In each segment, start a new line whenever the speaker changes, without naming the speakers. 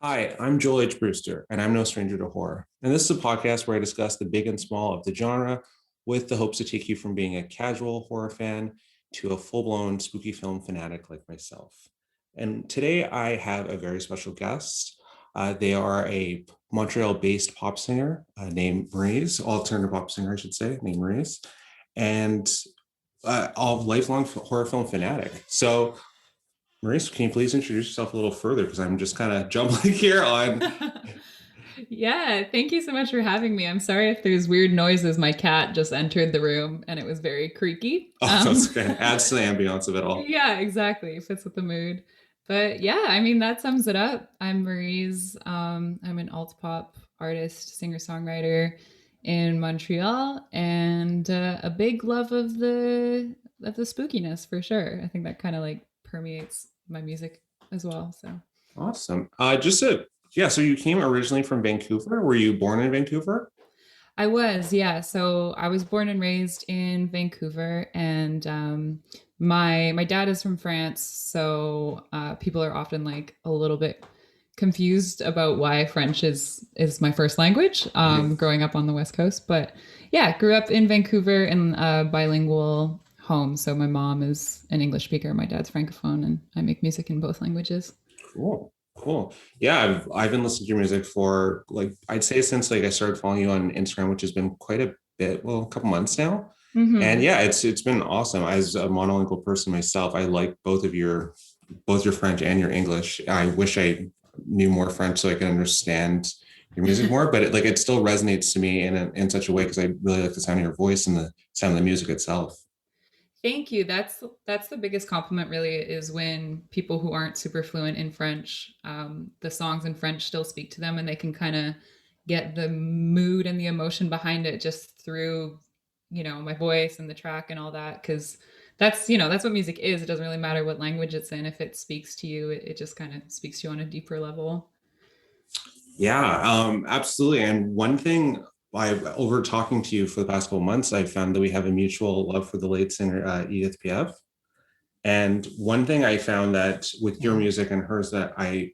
Hi, I'm Joel H. Brewster, and I'm no stranger to horror. And this is a podcast where I discuss the big and small of the genre with the hopes to take you from being a casual horror fan to a full blown spooky film fanatic like myself. And today I have a very special guest. They are a Montreal based pop singer named Maryze, alternative pop singer, I should say, named Maryze, and a lifelong horror film fanatic. So Maurice, can you please introduce yourself a little further? Because I'm just kind of jumbling here on.
Yeah, thank you so much for having me. I'm sorry if there's weird noises. My cat just entered the room and it was very creaky.
Oh, that's okay. Adds to the ambiance of it all.
Yeah, exactly. Fits with the mood. But yeah, I mean, that sums it up. I'm Maryse. I'm an alt pop artist, singer songwriter in Montreal, and a big love of the spookiness for sure. I think that kind of like permeates my music as well. So
Awesome. Yeah. So you came originally from Vancouver. Were you born in Vancouver?
I was, yeah. So I was born and raised in Vancouver, and my dad is from France. So people are often like a little bit confused about why French is my first language.
Mhm.
Growing up on the West Coast, but yeah, grew up in Vancouver in a bilingual home. So my mom is an English speaker, my dad's francophone, and I make music in both languages.
Cool. Cool. Yeah, I've been listening to your music for like I'd say since like I started following you on Instagram, which has been quite a bit, well, a couple months now. And
Mm-hmm.
yeah, it's been awesome. As a monolingual person myself, I like both your French and your English. I wish I knew more French so I could understand your music more, but it still resonates to me in such a way because I really like the sound of your voice and the sound of the music itself.
Thank you. That's the biggest compliment, really, is when people who aren't super fluent in French, the songs in French still speak to them, and they can kind of get the mood and the emotion behind it just through, my voice and the track and all that. Because that's what music is. It doesn't really matter what language it's in. If it speaks to you, it just kind of speaks to you on a deeper level.
Yeah, absolutely. And one thing over talking to you for the past couple of months, I found that we have a mutual love for the late singer Edith Piaf. And one thing I found that with your
Yeah.
music and hers that I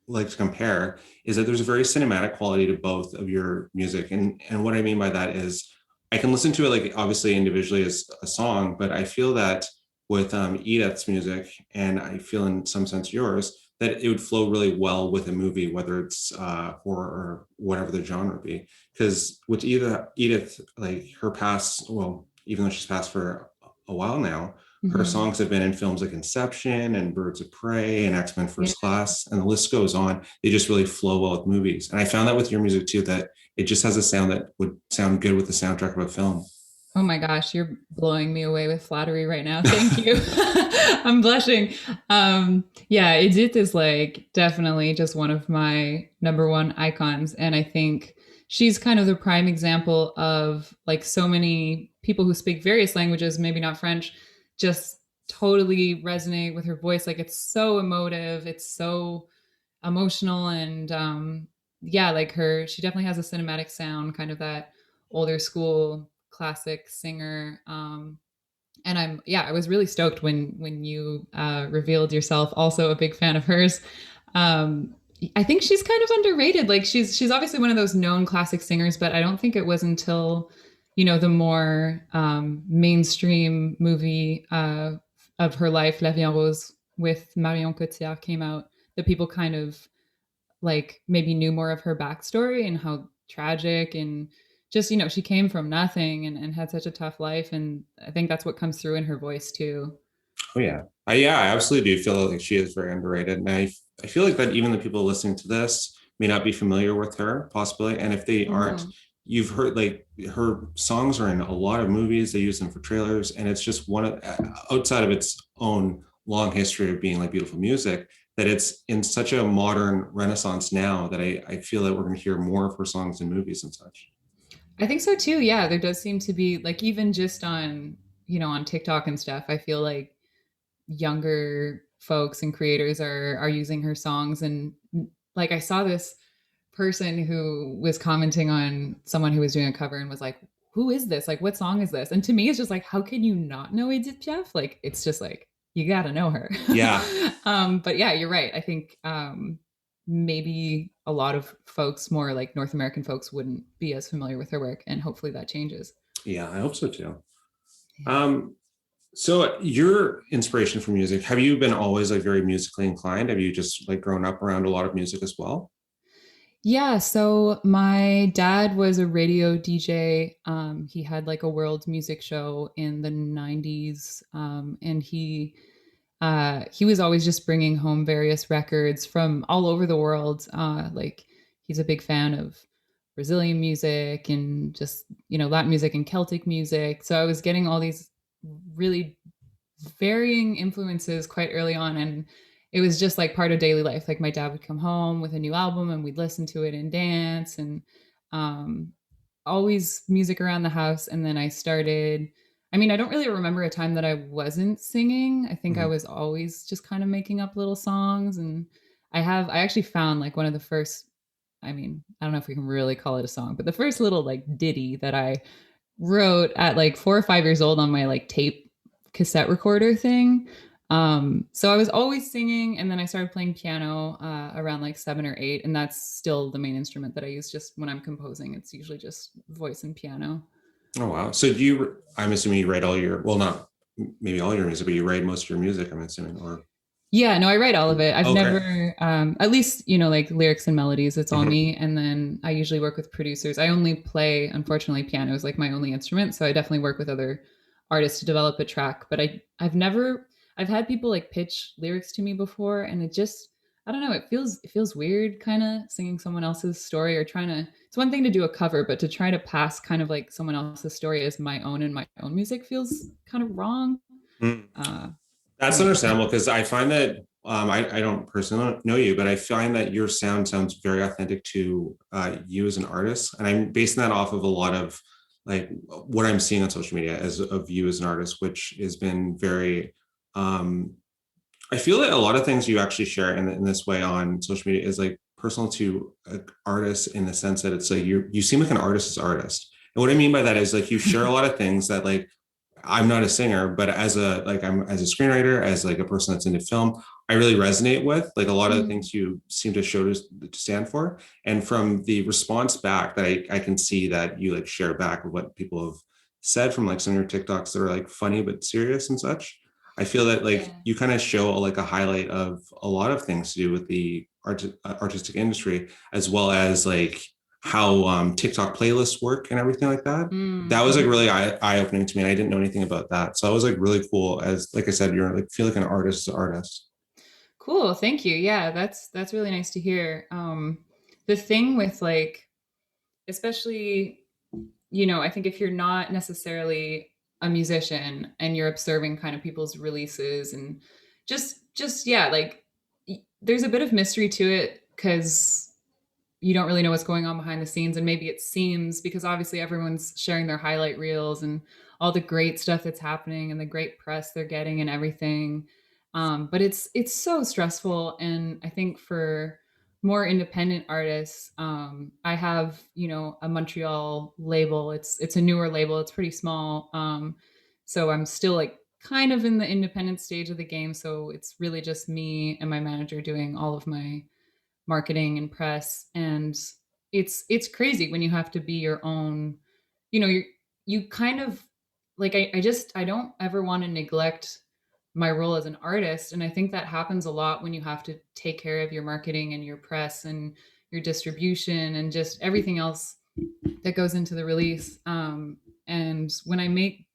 like to compare is that there's a very cinematic quality to both of your music. And what I mean by that is I can listen to it like obviously individually as a song, but I feel that with Edith's music, and I feel in some sense yours, that it would flow really well with a movie, whether it's horror or whatever the genre be. Because with Edith, like her past, well, even though she's passed for a while now, her
Hmm.
songs have been in films like Inception and Birds of Prey and X-Men
Yeah.
First Class, and the list goes on. They just really flow well with movies. And I found that with your music too, that it just has a sound that would sound good with the soundtrack of a film.
Oh my gosh, you're blowing me away with flattery right now. Thank you. I'm blushing. Yeah, Edith is like definitely just one of my number one icons. And I think she's kind of the prime example of like so many people who speak various languages, maybe not French, just totally resonate with her voice. Like it's so emotive, it's so emotional. And yeah, like she definitely has a cinematic sound, kind of that older school classic singer. And I was really stoked when you revealed yourself also a big fan of hers. um I think she's kind of underrated. Like she's obviously one of those known classic singers, but I don't think it was until the more mainstream movie of her life, La Vie en Rose with Marion Cotillard, came out, that people kind of like maybe knew more of her backstory and how tragic and just she came from nothing and had such a tough life, and I think that's what comes through in her voice too.
Oh yeah, I absolutely do feel like she is very underrated, and I feel like that even the people listening to this may not be familiar with her, possibly, and if they aren't,
Mhm.
you've heard like her songs are in a lot of movies. They use them for trailers, and it's just one of outside of its own long history of being like beautiful music that it's in such a modern renaissance now that I feel that we're going to hear more of her songs in movies and such.
I think so too. Yeah, there does seem to be like even just on on TikTok and stuff. I feel like younger folks and creators are using her songs, and like I saw this person who was commenting on someone who was doing a cover and was like, who is this, like what song is this? And to me it's just like, how can you not know Edith Piaf? Like it's just like you got to know her.
Yeah,
But yeah, you're right. I think maybe a lot of folks, more like North American folks, wouldn't be as familiar with her work, and hopefully that changes.
Yeah, I hope so too.
Yeah.
Um, so your inspiration for music, have you been always like very musically inclined? Have you just like grown up around a lot of music as well?
Yeah, so my dad was a radio DJ. He had like a world music show in the 90s. And he was always just bringing home various records from all over the world. Like he's a big fan of Brazilian music and just, Latin music and Celtic music. So I was getting all these really varying influences quite early on, and it was just like part of daily life. Like my dad would come home with a new album and we'd listen to it and dance, and um, always music around the house. And then I don't really remember a time that I wasn't singing. I think I
Mhm.
was always just kind of making up little songs. And I actually found like one of the first, I don't know if we can really call it a song, but the first little like ditty that I wrote at like 4 or 5 years old on my like tape cassette recorder thing. So I was always singing, and then I started playing piano around like 7 or 8, and that's still the main instrument that I use just when I'm composing. It's usually just voice and piano.
Oh wow. So I'm assuming you write all your, well, not maybe all your music, but you write most of your music, I'm assuming, or
Yeah, no, I write all of it. I've
okay.
never, at least, like lyrics and melodies, it's all
Mhm.
me. And then I usually work with producers. I only play, unfortunately, piano is like my only instrument. So I definitely work with other artists to develop a track. But I've had people like pitch lyrics to me before, and I don't know, it feels weird kind of singing someone else's story, or it's one thing to do a cover, but to try to pass kind of like someone else's story as my own, and my own music feels kind of wrong.
Mm.
Uh,
That's
yeah.
understandable because I find that I don't personally know you, but I find that your sound sounds very authentic to you as an artist. And I'm basing that off of a lot of like what I'm seeing on social media as of you as an artist, which has been very, um, I feel that a lot of things you actually share in this way on social media is like personal to artists in the sense that it's like you seem like an artist's artist. And what I mean by that is like you share a lot of things that like I'm not a singer, but I'm as a screenwriter, as like a person that's into film, I really resonate with like a lot of the
Mm.
things you seem to show to stand for. And from the response back that I can see that you like share back of what people have said from like some of your TikToks that are like funny but serious and such. I feel that like
Yeah.
you kind of show like a highlight of a lot of things to do with the artistic industry, as well as like how TikTok playlists work and everything like that. That was like
Mhm.
really eye opening to me. And I didn't know anything about that. So I was like really cool. As like I said, you're like feel like an artist, artist.
Cool, thank you. Yeah, that's really nice to hear. The thing with like, especially, I think if you're not necessarily a musician and you're observing kind of people's releases, and just yeah, like there's a bit of mystery to it because you don't really know what's going on behind the scenes. And maybe it seems, because obviously everyone's sharing their highlight reels and all the great stuff that's happening and the great press they're getting and everything. But it's so stressful. And I think for more independent artists, I have, a Montreal label. It's a newer label. It's pretty small. So I'm still like kind of in the independent stage of the game. So it's really just me and my manager doing all of my marketing and press. And it's crazy when you have to be your own, you kind of like, I don't ever want to neglect my role as an artist. And I think that happens a lot when you have to take care of your marketing and your press and your distribution and just everything else that goes into the release. And when I make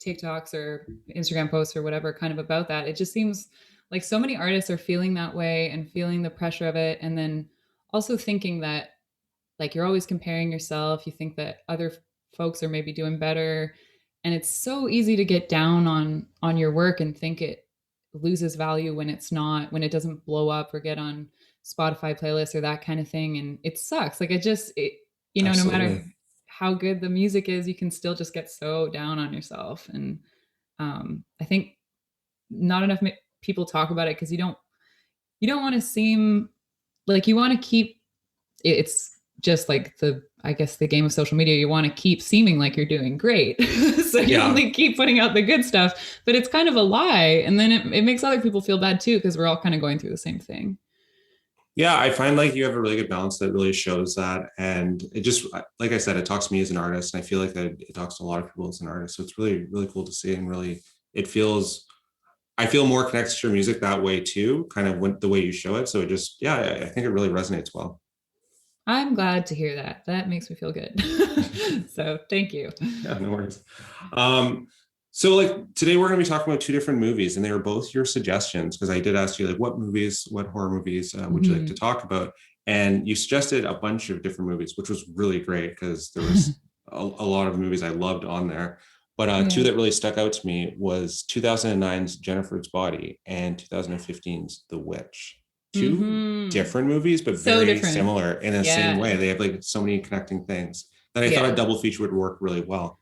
TikToks or Instagram posts or whatever kind of about that, it just seems like so many artists are feeling that way and feeling the pressure of it. And then also thinking that like you're always comparing yourself. You think that other folks are maybe doing better. And it's so easy to get down on your work and think it loses value when it's not, when it doesn't blow up or get on Spotify playlists or that kind of thing. And it sucks. Like no matter
Absolutely.
how good the music is, you can still just get so down on yourself. And I think not enough people talk about it because you don't want to seem like, you want to keep, it's just like I guess the game of social media, you want to keep seeming like you're doing great. So you
Yeah.
only keep putting out the good stuff, but it's kind of a lie. And then it makes other people feel bad too, because we're all kind of going through the same thing.
Yeah, I find like you have a really good balance that really shows that. And it just, like I said, it talks to me as an artist. And I feel like that it talks to a lot of people as an artist. So it's really, really cool to see. And really, it feels, I feel more connected to your music that way too, kind of when, the way you show it. So it just, yeah, I think it really resonates well.
I'm glad to hear that. That makes me feel good. So thank you.
Yeah, no worries. Um, so like today we're going to be talking about two different movies, and they were both your suggestions because I did ask you like what movies, what horror movies would you like to
Mhm.
talk about, and you suggested a bunch of different movies, which was really great because there was a lot of movies I loved on there. But two
Yeah.
that really stuck out to me was 2009's Jennifer's Body and 2015's The Witch. Two
Hmm.
different movies, but
So
very
different.
similar in the same way.
Yeah.
They have like so many connecting things that I thought a
Yeah.
double feature would work really well.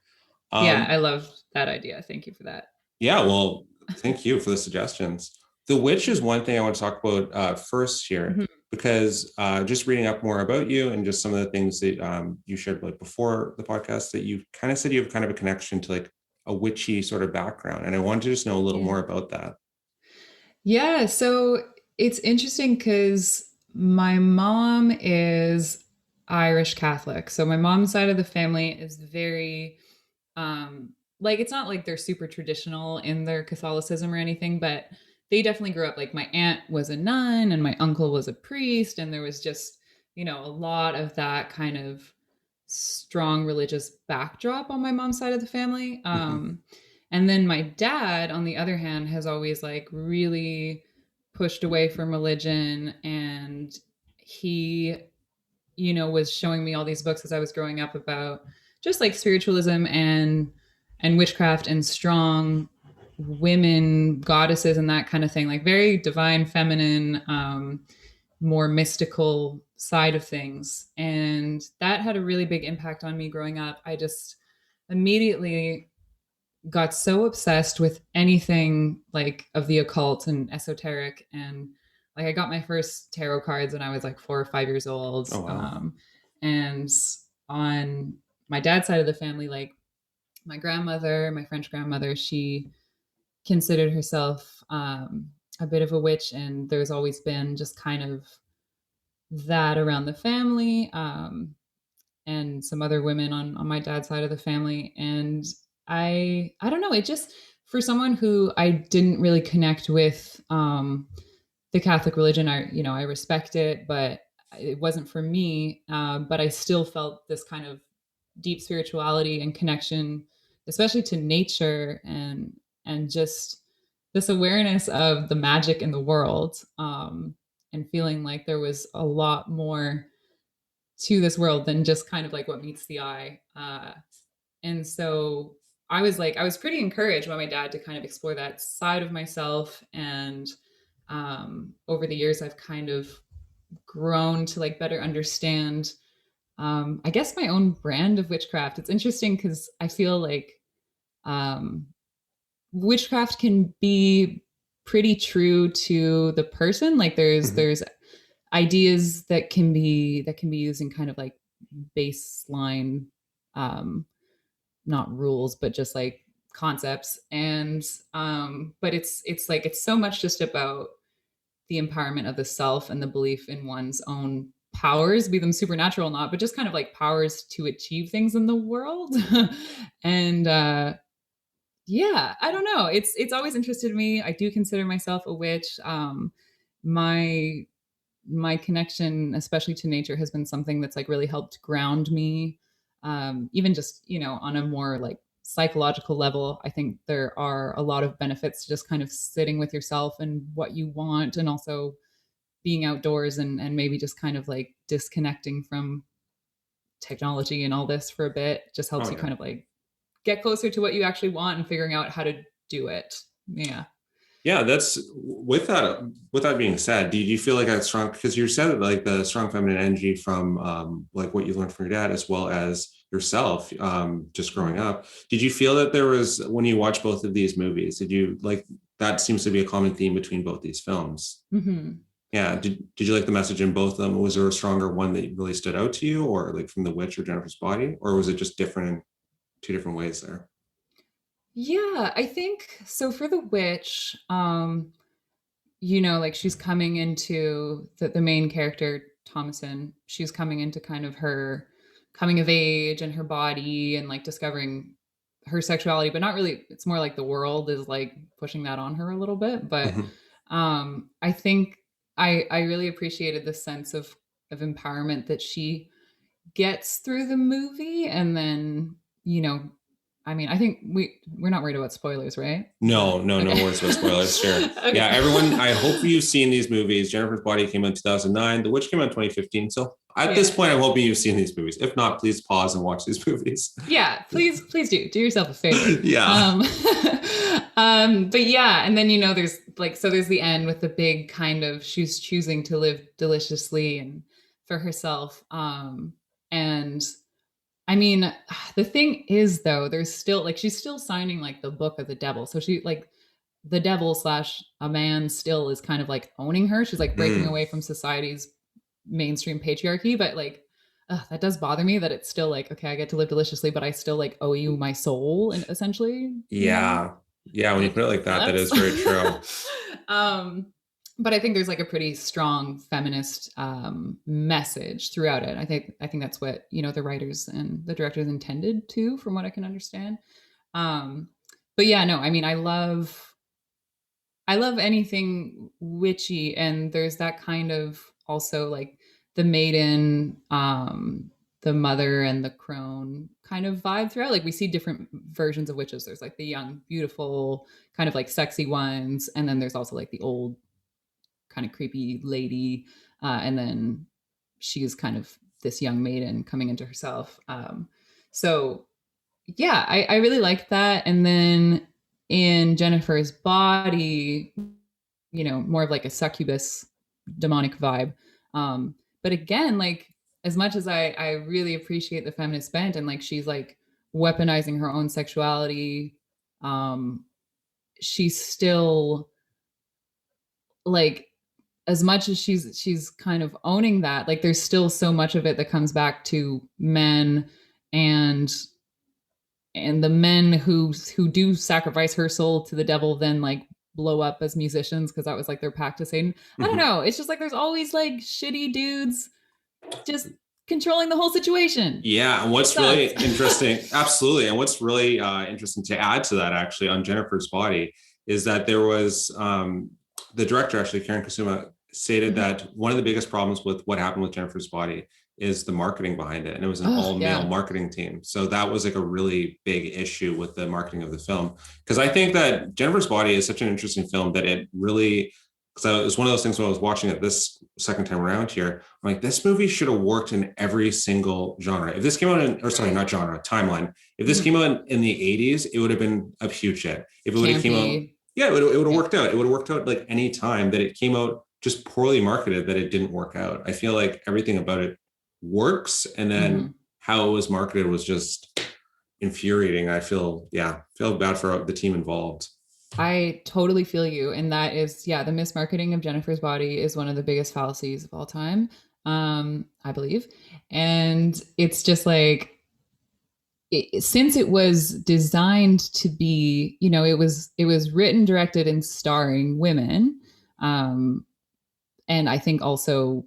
Yeah.
Um,
I love that idea. Thank you for that.
yeah, well, thank you for the suggestions. The Witch is one thing I want to talk about first here,
Mhm.
because just reading up more about you and just some of the things that you shared like before the podcast, that you kind of said you have kind of a connection to like a witchy sort of background. And I wanted to just know a little
Yeah.
more about that.
Yeah. So it's interesting because my mom is Irish Catholic. So my mom's side of the family is very, like, it's not like they're super traditional in their Catholicism or anything, but they definitely grew up like my aunt was a nun and my uncle was a priest. And there was just, a lot of that kind of strong religious backdrop on my mom's side of the family.
Mhm,
And then my dad, on the other hand, has always like really pushed away from religion. And he, was showing me all these books as I was growing up about just like spiritualism and witchcraft and strong women goddesses and that kind of thing, like very divine feminine, more mystical side of things. And that had a really big impact on me growing up. I just immediately got so obsessed with anything like of the occult and esoteric. And like I got my first tarot cards when I was like 4 or 5 years old.
oh wow.
And on my dad's side of the family, like my grandmother, my French grandmother, she considered herself a bit of a witch. And there's always been just kind of that around the family, and some other women on my dad's side of the family. And I don't know, it just, for someone who I didn't really connect with, the Catholic religion, I respect it, but it wasn't for me. But I still felt this kind of deep spirituality and connection, especially to nature, and just this awareness of the magic in the world, and feeling like there was a lot more to this world than just kind of like what meets the eye. And so I was pretty encouraged by my dad to kind of explore that side of myself. And over the years, I've kind of grown to like better understand, I guess, my own brand of witchcraft. It's interesting because I feel like, um, witchcraft can be pretty true to the person. Like
Mhm.
there's ideas that can be used in kind of like baseline, um not rules, but just like concepts. And but it's like it's so much just about the empowerment of the self and the belief in one's own powers, be them supernatural or not, but just kind of like powers to achieve things in the world. And yeah, I don't know, it's always interested me. I do consider myself a witch. My connection, especially to nature, has been something that's like really helped ground me. Even just, on a more like psychological level, I think there are a lot of benefits to just kind of sitting with yourself and what you want, and also being outdoors, and maybe just kind of like disconnecting from technology and all this for a bit just helps
Oh
you
yeah.
kind of like get closer to what you actually want and figuring out how to do it. Yeah.
Yeah, that's with that. With that being said, do you feel like that strong? Because you said like the strong feminine energy from like what you learned from your dad as well as yourself, just growing up. Did you feel that there was when you watch both of these movies? Did you like that seems to be a common theme between both these films?
Mm-hmm.
Yeah. Did you like the message in both of them? Was there a stronger one that really stood out to you, or like from The Witch or Jennifer's Body, or was it just different in two different ways there?
Yeah, I think so. For the witch, like she's coming into the main character, Thomason, she's coming into kind of her coming of age and her body and like discovering her sexuality, but not really. It's more like the world is like pushing that on her a little bit. But
Mhm.
I think I really appreciated the sense of empowerment that she gets through the movie. And then, I mean, I think we're not worried about spoilers, right? Is that
No, no, no
okay?
worries about spoilers. Sure. Yeah,
Okay.
everyone, I hope you've seen these movies. Jennifer's Body came out in 2009. The Witch came out in 2015. So at this
Yeah.
point, I'm hoping you've seen these movies. If not, please pause and watch these movies.
Yeah, please do yourself a favor.
Yeah.
But yeah, and then there's like, so there's the end with the big kind of, she's choosing to live deliciously and for herself. And I mean, the thing is though, there's still like, she's still signing like the book of the devil. So she like, the devil slash a man still is kind of like owning her. She's like breaking
Mm.
away from society's mainstream patriarchy, but like, that does bother me that it's still like, okay, I get to live deliciously, but I still like owe you my soul, and essentially,
Yeah. Yeah. When you
that
put it like that is
sucks.
very true.
um, but I think there's like a pretty strong feminist message throughout it. I think that's what the writers and the directors intended to, from what I can understand. Um, but yeah, no, I mean, I love anything witchy, and there's that kind of also like the maiden, the mother and the crone kind of vibe throughout. Like we see different versions of witches. There's like the young, beautiful, kind of like sexy ones, and then there's also like the old, kind of creepy lady, and then she's kind of this young maiden coming into herself. So yeah, I really liked that. And then in Jennifer's Body, more of like a succubus demonic vibe. But again, like as much as I really appreciate the feminist bent, and like she's like weaponizing her own sexuality, um, she's still like, as much as she's kind of owning that, like there's still so much of it that comes back to men, and the men who do sacrifice her soul to the devil then like blow up as musicians because that was like their pact to Satan. I don't
Mhm.
know. It's just like there's always like shitty dudes just controlling the whole situation.
Yeah, and
It
what's really
sucks.
interesting, absolutely, and what's really interesting to add to that, actually, on Jennifer's Body, is that there was the director, actually, Karen Kusuma, stated
Mhm.
that one of the biggest problems with what happened with Jennifer's Body is the marketing behind it, and it was an
Oh
all-male
yeah.
marketing team. So that was like a really big issue with the marketing of the film, because I think that Jennifer's Body is such an interesting film that it really, because it was one of those things when I was watching it this second time around here, I'm like, this movie should have worked in every single genre. If this came out in, or sorry, not genre, timeline. If this came
Mhm.
out in the 80s, it would have been a huge hit. If it would have came out,
Campy.
yeah, it would have
Yeah.
worked out. It would have worked out like any time that it came out just poorly marketed, that it didn't work out. I feel like everything about it works. And then
Mhm.
how it was marketed was just infuriating. I feel, yeah, feel bad for the team involved.
I totally feel you. And that is, yeah, the mismarketing of Jennifer's Body is one of the biggest fallacies of all time, I believe. And it's just like, since it was designed to be, it was written, directed, and starring women. Um, and I think also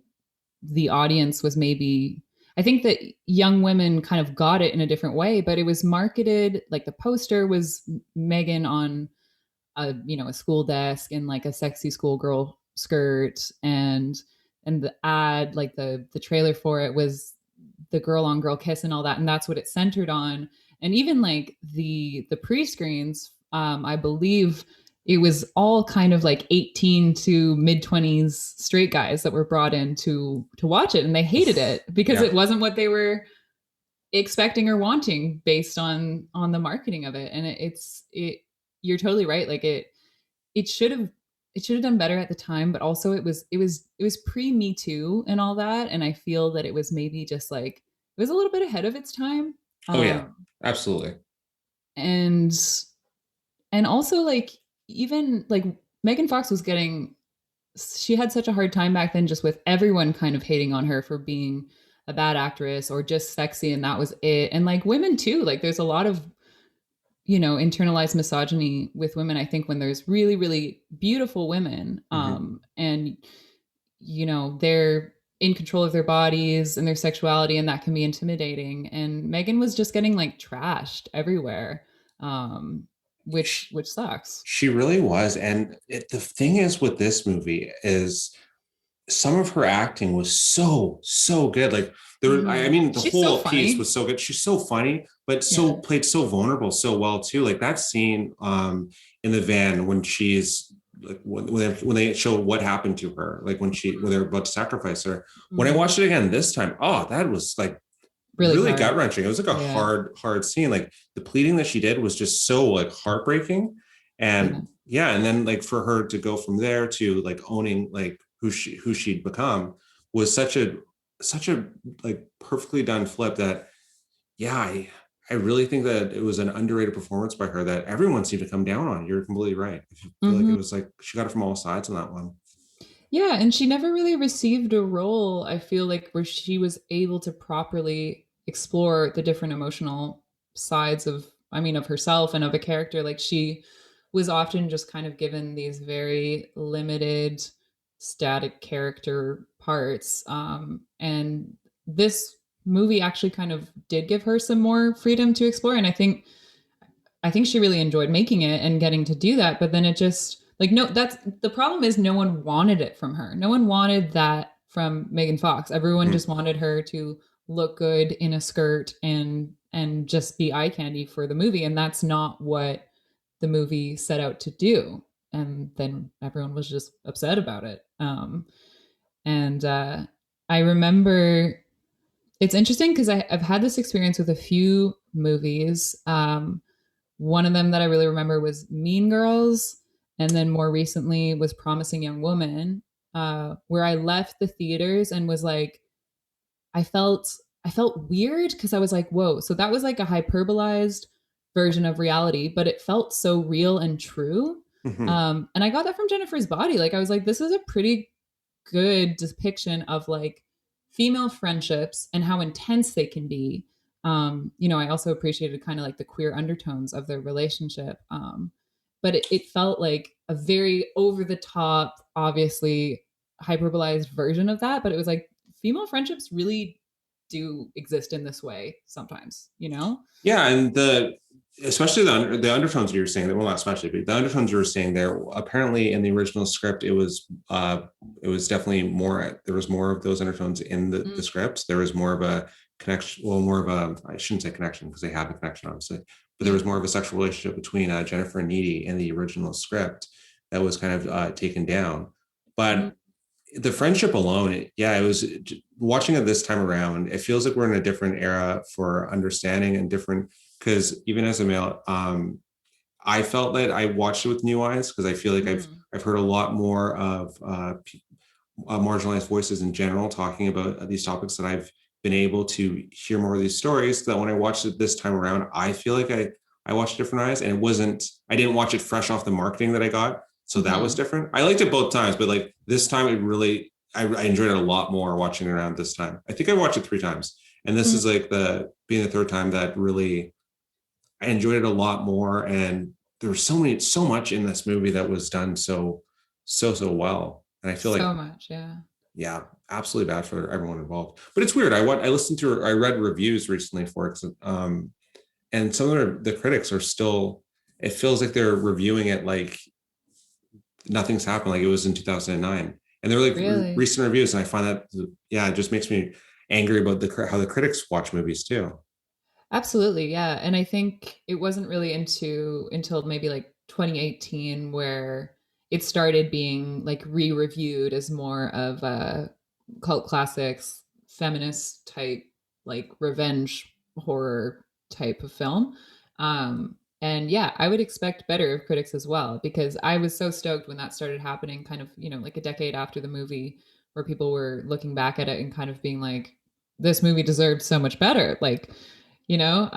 the audience was maybe, I think that young women kind of got it in a different way, but it was marketed like the poster was Megan on a school desk in like a sexy schoolgirl skirt, and the ad, like the trailer for it was the girl on girl kiss and all that, and that's what it centered on. And even like the pre-screens, I believe it was all kind of like 18 to mid 20s straight guys that were brought in to watch it, and they hated it because
Yeah.
it wasn't what they were expecting or wanting based on the marketing of it. And it you're totally right. Like it should have done better at the time, but also it was pre Me Too and all that, and I feel that it was maybe just like it was a little bit ahead of its time.
Oh, yeah,
um
absolutely.
and also like, even like Megan Fox was getting, she had such a hard time back then just with everyone kind of hating on her for being a bad actress or just sexy, and that was it. And like women too, like there's a lot of internalized misogyny with women. I think when there's really, really beautiful women,
Mhm.
and they're in control of their bodies and their sexuality, and that can be intimidating. And Megan was just getting like trashed everywhere, um, which
She,
which sucks.
she really was. And the thing is with this movie is some of her acting was so good. Like I mean, the
She's so
whole piece was
funny.
so good. She's so funny, but so
Yeah.
played so vulnerable so well too. Like that scene in the van when she's like when they show what happened to her, like when they're about to sacrifice her. When I
Mhm.
watched it again this time, oh, that was like
Really
really
hard.
gut wrenching. It was like a
Yeah.
hard scene. Like the pleading that she did was just so like heartbreaking.
Yeah.
And yeah, and then like for her to go from there to like owning like who she'd become was such a like perfectly done flip that yeah, I really think that it was an underrated performance by her that everyone seemed to come down on. You're completely right. I feel like it
Hmm.
was like she got it from all sides on that one.
Yeah, and she never really received a role, I feel like, where she was able to properly explore the different emotional sides of, I mean, of herself and of a character. Like she was often just kind of given these very limited, static character parts. And this movie actually kind of did give her some more freedom to explore. And I think she really enjoyed making it and getting to do that. But then it just like no, that's the problem is no one wanted it from her. No one wanted that from Megan Fox. Everyone
Mhm.
just wanted her to look good in a skirt and just be eye candy for the movie. And that's not what the movie set out to do. And then everyone was just upset about it. And I remember it's interesting because I've had this experience with a few movies. One of them that I really remember was Mean Girls, and then more recently was Promising Young Woman, where I left the theaters and was like, I felt I felt weird because I was like, whoa, so that was like a hyperbolized version of reality, but it felt so real and true.
Mhm.
And I got that from Jennifer's Body. Like I was like, this is a pretty good depiction of like female friendships and how intense they can be. I also appreciated kind of like the queer undertones of their relationship. But it felt like a very over the top, obviously hyperbolized version of that. But it was like female friendships really do exist in this way sometimes, you know?
Yeah, and especially the undertones you were saying, well, not especially, but the undertones you were saying there, apparently in the original script, it was definitely more, there was more of those undertones in the
Mm,
script. There was more of a connection, well, more of a, I shouldn't say connection because they have a connection, obviously, but there
yeah.
was more of a sexual relationship between Jennifer and Needy in the original script that was kind of taken down.
Mhm.
But the friendship alone, yeah, it was watching it this time around. It feels like we're in a different era for understanding and different because even as a male, I felt that I watched it with new eyes because I feel like I've
Mm.
I've heard a lot more of marginalized voices in general talking about these topics that I've been able to hear more of these stories. So that when I watched it this time around, I feel like I watched different eyes, and it wasn't. I didn't watch it fresh off the marketing that I got, so that was
Mhm.
different. I liked it both times, but like this time, it really I enjoyed it a lot more watching it around this time. I think I watched it 3 times, and this
Mm.
is like the being the third time that really I enjoyed it a lot more. And there was so much in this movie that was done so well, and I feel
So
like
much, yeah.
yeah, absolutely bad for everyone involved. But it's weird. I listened to I read reviews recently for it, and some of the critics are still. It feels like they're reviewing it like nothing's happened, like it was in 2009, and they're like
Really.
recent reviews. And I find that yeah, it just makes me angry about how the critics watch movies too.
Absolutely, yeah. And I think it wasn't really until maybe like 2018 where it started being like re-reviewed as more of a cult classics, feminist type, like revenge horror type of film. And yeah, I would expect better of critics as well because I was so stoked when that started happening, kind of, like a decade after the movie, where people were looking back at it and kind of being like, this movie deserved so much better. Like, you know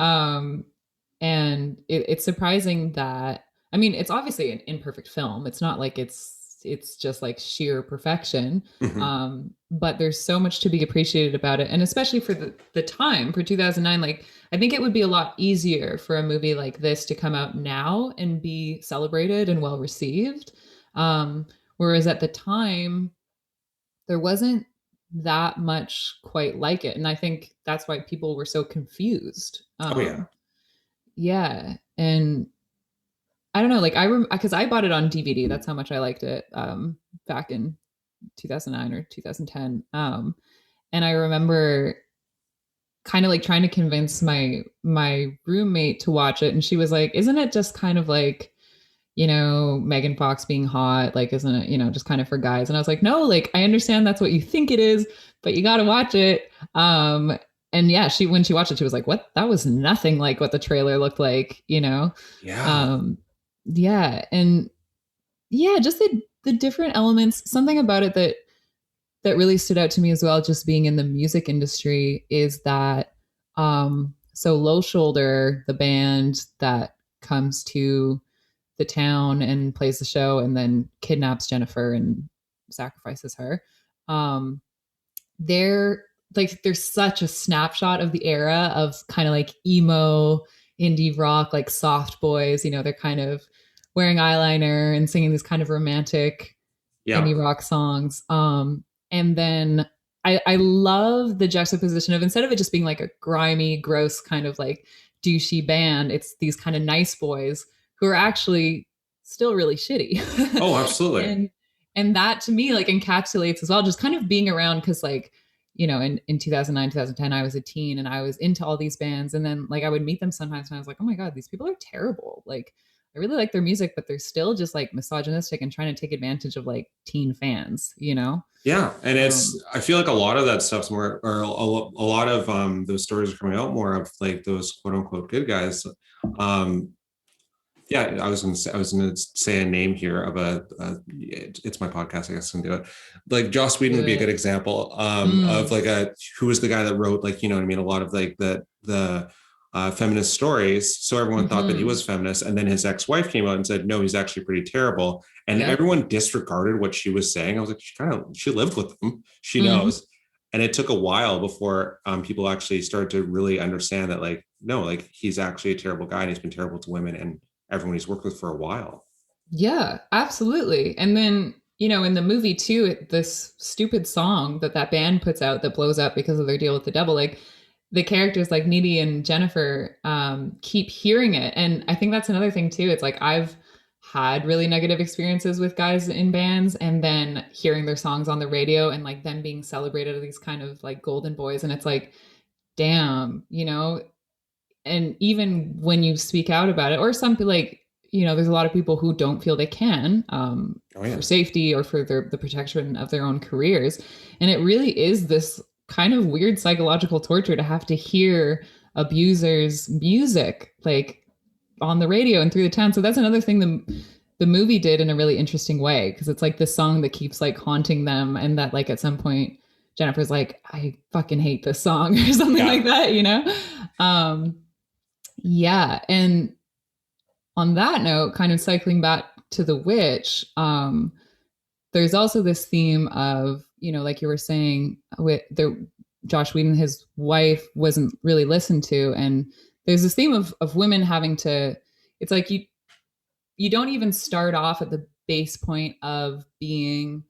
and it's surprising that, I mean, it's obviously an imperfect film. It's not like it's it's just like sheer perfection.
Mhm.
But there's so much to be appreciated about it. And especially for the time for 2009, like I think it would be a lot easier for a movie like this to come out now and be celebrated and well received. Whereas at the time, there wasn't that much quite like it. And I think that's why people were so confused.
Oh yeah.
Yeah. And I don't know, like because I bought it on DVD. That's how much I liked it back in 2009 or 2010. And I remember kind of like trying to convince my roommate to watch it, and she was like, "Isn't it just kind of like, Megan Fox being hot? Like, isn't it, just kind of for guys?" And I was like, "No, like I understand that's what you think it is, but you got to watch it." And yeah, when she watched it, she was like, "What? That was nothing like what the trailer looked like,"
Yeah.
Um, yeah, and yeah, just the different elements. Something about it that really stood out to me as well, just being in the music industry, is that so Low Shoulder, the band that comes to the town and plays the show and then kidnaps Jennifer and sacrifices her. Um, they're like there's such a snapshot of the era of kind of like emo indie rock, like soft boys. They're kind of wearing eyeliner and singing these kind of romantic
Yeah.
indie rock songs. And then I love the juxtaposition of, instead of it just being like a grimy, gross kind of like douchey band, it's these kind of nice boys who are actually still really shitty.
Oh, absolutely.
and that to me like encapsulates as well, just kind of being around, because like, in 2009, 2010, I was a teen and I was into all these bands. And then like I would meet them sometimes and I was like, oh my God, these people are terrible. Like I really like their music, but they're still just like misogynistic and trying to take advantage of like teen fans.
Yeah, and
Um,
I feel like a lot of that stuff's more, or a lot of those stories are coming out more of like those quote unquote good guys. Um, yeah, I was gonna say a name here of it's my podcast, I guess I can do it. Like Joss Whedon
do
would be a good
it.
example of
Mm,
like who was the guy that wrote, like, you know what I mean, a lot of like the feminist stories. So everyone thought that he
mm-hmm.
was feminist, and then his ex-wife came out and said, no, he's actually pretty terrible. And
Yep.
everyone disregarded what she was saying. I was like, she lived with him. She
Mm-hmm.
knows. And it took a while before people actually started to really understand that, like, no, like he's actually a terrible guy and he's been terrible to women and everyone he's worked with for a while.
Yeah, absolutely. And then, in the movie too, this stupid song that band puts out that blows up because of their deal with the devil, like the characters like Needy and Jennifer keep hearing it. And I think that's another thing too. It's like I've had really negative experiences with guys in bands, and then hearing their songs on the radio and like them being celebrated as these kind of like golden boys. And it's like, damn, and even when you speak out about it, or something like, there's a lot of people who don't feel they can,
Oh
for
yeah.
safety or for the protection of their own careers. And it really is this kind of weird psychological torture to have to hear abusers music like on the radio and through the town. So that's another thing the movie did in a really interesting way, because it's like this song that keeps like haunting them, and that like at some point Jennifer's like, I fucking hate this song or something
Yeah.
like that. um yeah. And on that note, kind of cycling back to the witch, there's also this theme of, like you were saying, with the Josh Whedon, his wife wasn't really listened to. And there's this theme of women having to, it's like you don't even start off at the base point of being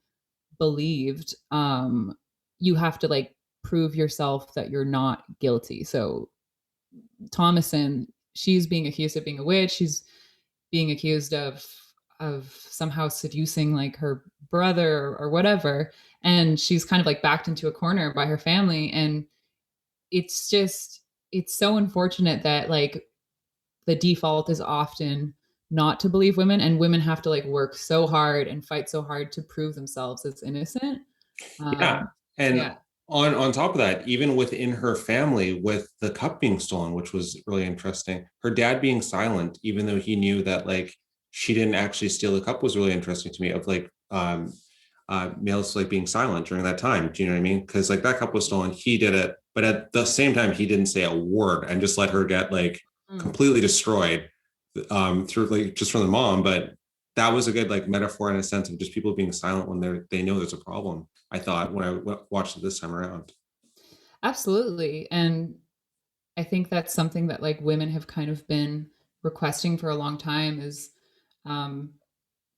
believed. You have to like prove yourself that you're not guilty. So Thomason, she's being accused of being a witch. She's being accused of somehow seducing like her brother or whatever, and she's kind of like backed into a corner by her family. And it's so unfortunate that like the default is often not to believe women, and women have to like work so hard and fight so hard to prove themselves as innocent.
Yeah. And
Yeah.
on top of that, even within her family, with the cup being stolen, which was really interesting, her dad being silent, even though he knew that like she didn't actually steal the cup, was really interesting to me, of like males like being silent during that time. Do you know what I mean? Because like that cup was stolen, he did it, but at the same time, he didn't say a word and just let her get like
Mm.
completely destroyed through like just from the mom. But that was a good like metaphor in a sense of just people being silent when they know there's a problem. I thought when I watched it this time around.
Absolutely. And I think that's something that like women have kind of been requesting for a long time is um,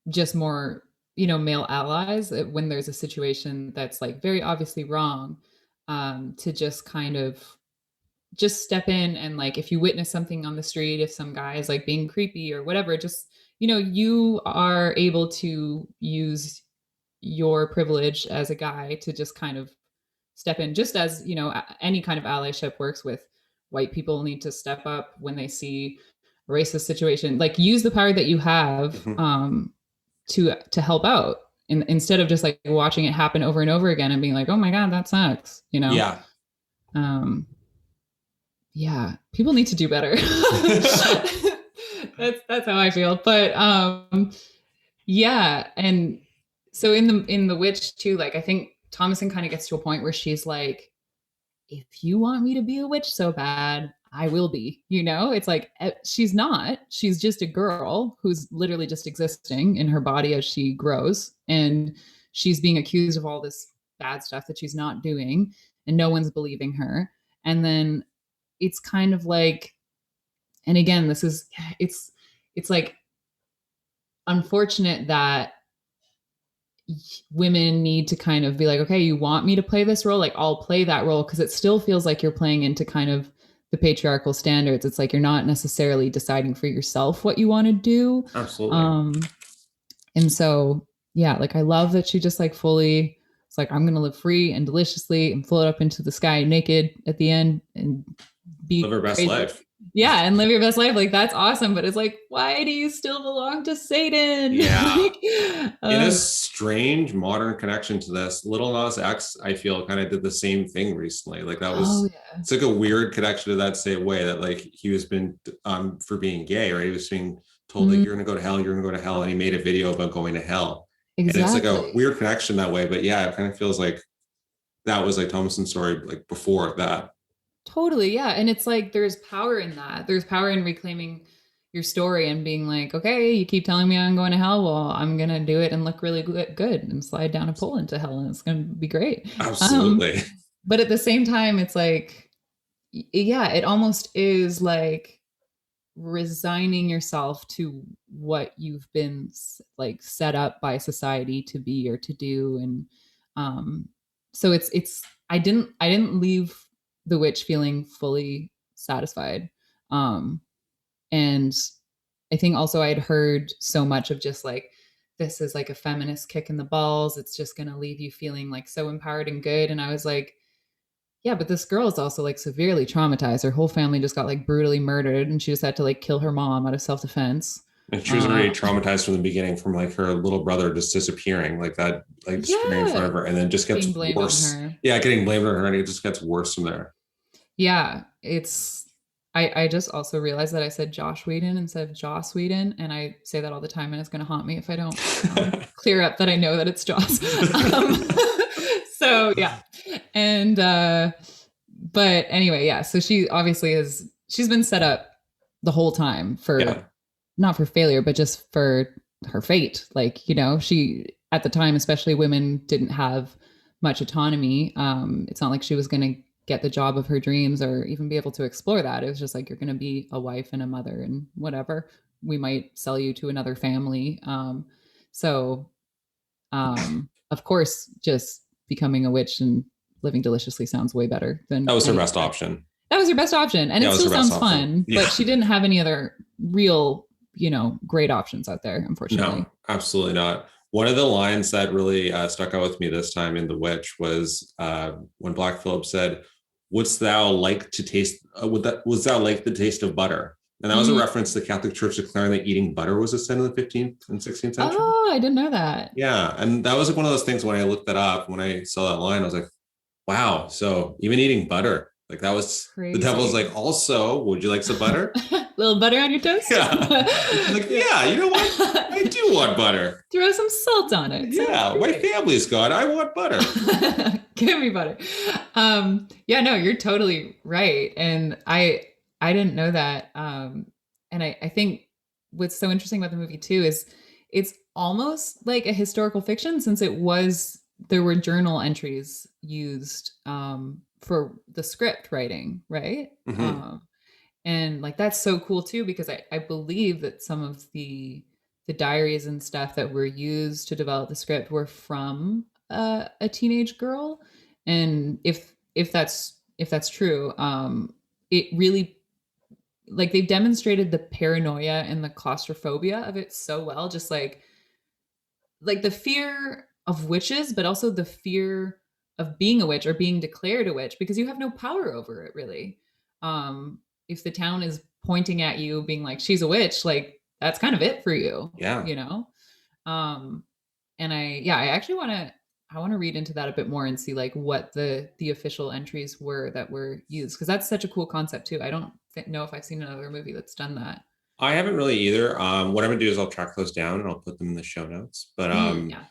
just more, male allies when there's a situation that's like very obviously wrong, to just kind of just step in and like if you witness something on the street, if some guy is like being creepy or whatever, just you are able to use your privilege as a guy to just kind of step in, just as any kind of allyship works with white people need to step up when they see a racist situation, like use the power that you have,
Mhm.
to help out instead of just like watching it happen over and over again and being like, oh my god, that sucks,
Yeah.
um yeah, people need to do better. That's how I feel. But yeah, and so in the witch too, like I think Thomason kind of gets to a point where she's like, if you want me to be a witch so bad, I will be. It's like she's not. She's just a girl who's literally just existing in her body as she grows, and she's being accused of all this bad stuff that she's not doing, and no one's believing her. And then it's kind of like, and again, it's like unfortunate that women need to kind of be like, okay, you want me to play this role, like I'll play that role, because it still feels like you're playing into kind of the patriarchal standards. It's like you're not necessarily deciding for yourself what you want to do.
Absolutely.
And so yeah, like I love that she just like fully, it's like I'm gonna live free and deliciously and float up into the sky naked at the end and be
Live her best
crazy.
life.
Yeah, and live your best life. Like that's awesome, but it's like, why do you still belong to Satan?
Yeah.
Like,
In a strange modern connection to this, Little Nas X, I feel, kind of did the same thing recently. Like that
oh
was,
yeah,
it's like a weird connection to that same way that like he was been for being gay, right? He was being told like you're gonna go to hell, you're gonna go to hell, and he made a video about going to hell. And it's like a
exactly.
weird connection that way. But yeah, it kind of feels like that was like Thomason's story like before that.
Totally, yeah. And it's like there's power in that. There's power in reclaiming your story and being like, okay, you keep telling me I'm going to hell. Well, I'm gonna do it and look really good and slide down a pole into hell, and it's gonna be great.
Absolutely.
But at the same time, it's like, yeah, it almost is like resigning yourself to what you've been like set up by society to be or to do. And so it's I didn't leave the witch feeling fully satisfied. And I think also I'd heard so much of just like, this is like a feminist kick in the balls, it's just going to leave you feeling like so empowered and good. And I was like, yeah, but this girl is also like severely traumatized. Her whole family just got like brutally murdered, and she just had to like kill her mom out of self-defense.
And she was already traumatized from the beginning from like her little brother just disappearing, like that, like disappearing in front of her, and then just gets
being blamed
worse.
on her.
Yeah, getting blamed on her, and it just gets worse from there.
Yeah, it's. I just also realized that I said Josh Whedon instead of Joss Whedon, and I say that all the time, and it's going to haunt me if I don't clear up that I know that it's Joss. So yeah, and but anyway, yeah. So she obviously she's been set up the whole time for not for failure, but just for her fate. Like, she at the time, especially women didn't have much autonomy. It's not like she was going to get the job of her dreams or even be able to explore that. It was just like, you're going to be a wife and a mother and whatever. We might sell you to another family. So, of course, just becoming a witch and living deliciously sounds way better than
that was her best option.
That was her best option. And it still sounds fun, but she didn't have any other real, great options out there, unfortunately.
No, absolutely not. One of the lines that really stuck out with me this time in The Witch was when Black Phillip said, "Wouldst thou like to taste? Was thou like the taste of butter?" And that was a reference to the Catholic Church declaring that eating butter was a sin in the 15th and 16th century.
Oh, I didn't know that.
Yeah, and that was like one of those things when I looked that up, when I saw that line, I was like, "Wow!" So even eating butter, like that was crazy. The devil's like, "Also, would you like some butter?"
Little butter on your toast?
Yeah. Like, yeah, you know what? I do want butter.
Throw some salt on it.
Yeah, my family's got, I want butter.
Give me butter. Yeah, no, you're totally right. And I didn't know that. And I think what's so interesting about the movie too is it's almost like a historical fiction since there were journal entries used for the script writing, right?
Hmm.
And like that's so cool too because I believe that some of the diaries and stuff that were used to develop the script were from a teenage girl, and if that's true, it really, like, they've demonstrated the paranoia and the claustrophobia of it so well, just like the fear of witches, but also the fear of being a witch or being declared a witch because you have no power over it really. Um, if the town is pointing at you, being like, she's a witch, like that's kind of it for you,
Yeah.
you know? Um, and I actually I want to read into that a bit more and see like what the official entries were that were used because that's such a cool concept too. I don't know if I've seen another movie that's done that.
I haven't really either. What I'm gonna do is I'll track those down and I'll put them in the show notes. But
Yeah.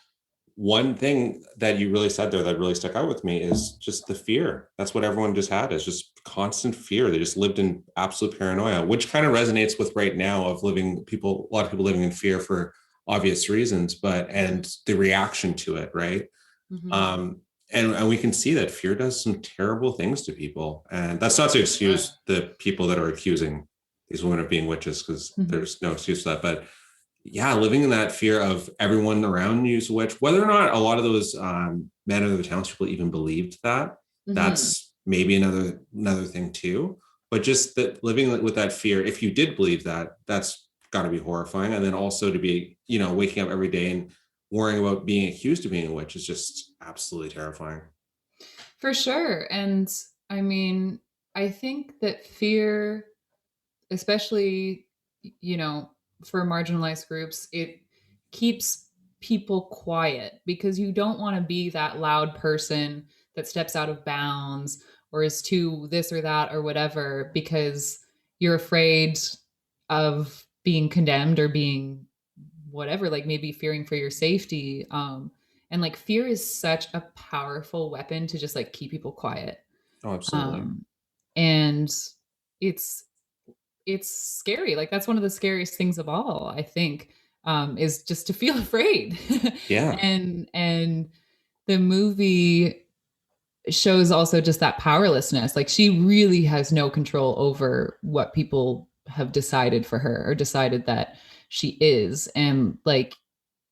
one thing that you really said there that really stuck out with me is just the fear. That's what everyone just had, is just constant fear. They just lived in absolute paranoia, which kind of resonates with right now of a lot of people living in fear for obvious reasons, but and the reaction to it, right?
Mm-hmm.
Um, and we can see that fear does some terrible things to people. And that's not to
Sure.
excuse the people that are accusing these women of being witches, because
Mm-hmm.
there's no excuse for that. But yeah, living in that fear of everyone around you is a witch, whether or not a lot of those men or the townspeople even believed that,
Mm-hmm.
that's maybe another thing too. But just that living with that fear, if you did believe that, that's got to be horrifying. And then also to be, waking up every day and worrying about being accused of being a witch is just absolutely terrifying.
For sure. And I mean, I think that fear, especially, you know, for marginalized groups, it keeps people quiet because you don't want to be that loud person that steps out of bounds or is too this or that or whatever because you're afraid of being condemned or being whatever, like maybe fearing for your safety. And like fear is such a powerful weapon to just like keep people quiet.
Oh, absolutely.
um and it's it's scary. Like that's one of the scariest things of all, I think, is just to feel afraid.
Yeah.
And the movie shows also just that powerlessness. Like she really has no control over what people have decided for her or decided that she is. And like,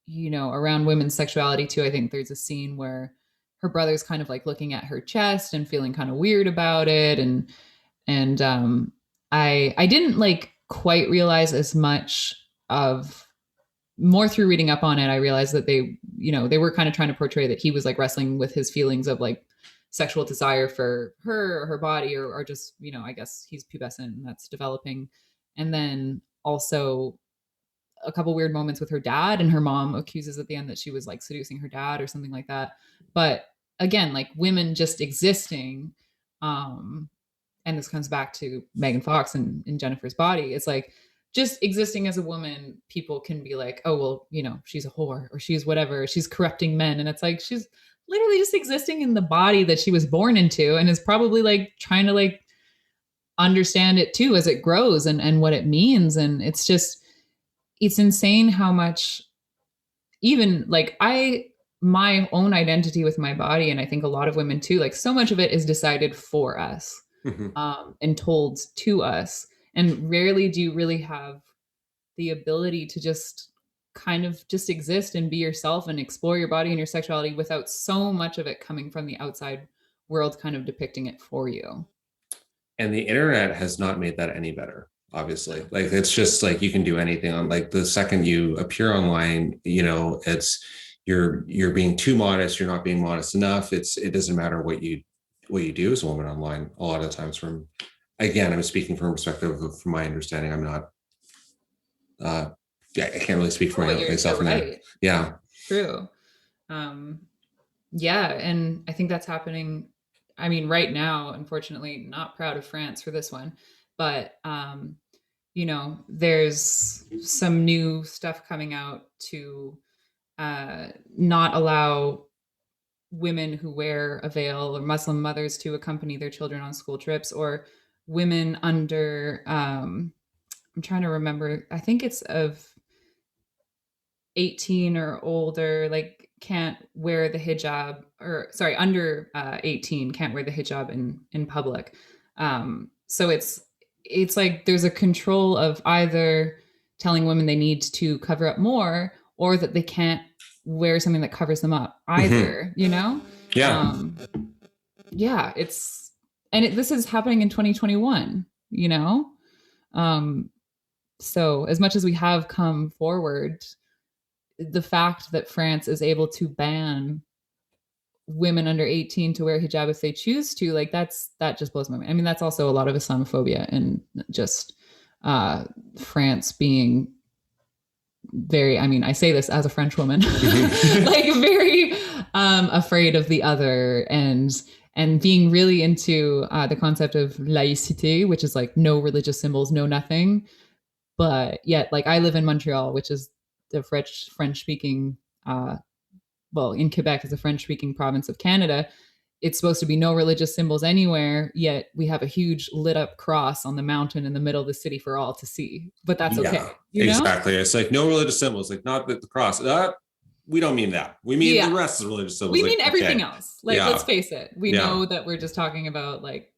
you know, around women's sexuality too, I think there's a scene where her brother's kind of like looking at her chest and feeling kind of weird about it. And I didn't like quite realize as much of more through reading up on it. I realized that they, you know, they were kind of trying to portray that he was like wrestling with his feelings of like sexual desire for her or her body, or just, you know, I guess he's pubescent and that's developing. And then also a couple weird moments with her dad, and her mom accuses at the end that she was like seducing her dad or something like that. But again, like women just existing, um and this comes back to Megan Fox and in Jennifer's Body. It's like just existing as a woman, people can be like, oh, well, you know, she's a whore or she's whatever, she's corrupting men. And it's like, she's literally just existing in the body that she was born into and is probably like trying to like understand it too as it grows and what it means. And it's just, it's insane how much even like my own identity with my body, and I think a lot of women too, like so much of it is decided for us,
Mhm.
and told to us. And rarely do you really have the ability to just kind of just exist and be yourself and explore your body and your sexuality without so much of it coming from the outside world kind of depicting it for you.
And the internet has not made that any better, obviously. Like it's just like you can do anything on, like, the second you appear online, it's you're being too modest, you're not being modest enough. It doesn't matter what you do as a woman online a lot of times. From, again, I'm speaking from perspective of, from my understanding. I'm not uh yeah, I can't really speak for
Oh, but you're
myself in there.
right.
Yeah.
True. Um, yeah, and I think that's happening. I mean, right now, unfortunately, not proud of France for this one, but you know, there's some new stuff coming out to not allow women who wear a veil or Muslim mothers to accompany their children on school trips, or women under I'm trying to remember, I think it's of 18 or older, like can't wear the hijab, or sorry, under 18 can't wear the hijab in public. So it's like there's a control of either telling women they need to cover up more, or that they can't wear something that covers them up
Mhm.
either, you know?
Yeah.
Um, yeah, this is happening in 2021, you know? Um, so as much as we have come forward, the fact that France is able to ban women under 18 to wear hijab if they choose to, like that just blows my mind. I mean, that's also a lot of Islamophobia and just uh France being very, I mean, I say this as a French woman,
Mhm.
like very afraid of the other, and being really into the concept of laïcité, which is like no religious symbols, no nothing. But yet, like, I live in Montreal, which is the French speaking well, in Quebec is a French speaking province of Canada. It's supposed to be no religious symbols anywhere, yet we have a huge lit up cross on the mountain in the middle of the city for all to see. But that's
Yeah,
okay, you know?
exactly. It's like no religious symbols, like not the cross. We don't mean that. We mean the
Yeah.
rest of the religious symbols.
We
Like,
mean everything
okay,
else. Like, let's
yeah,
face it. We
yeah,
know that we're just talking about like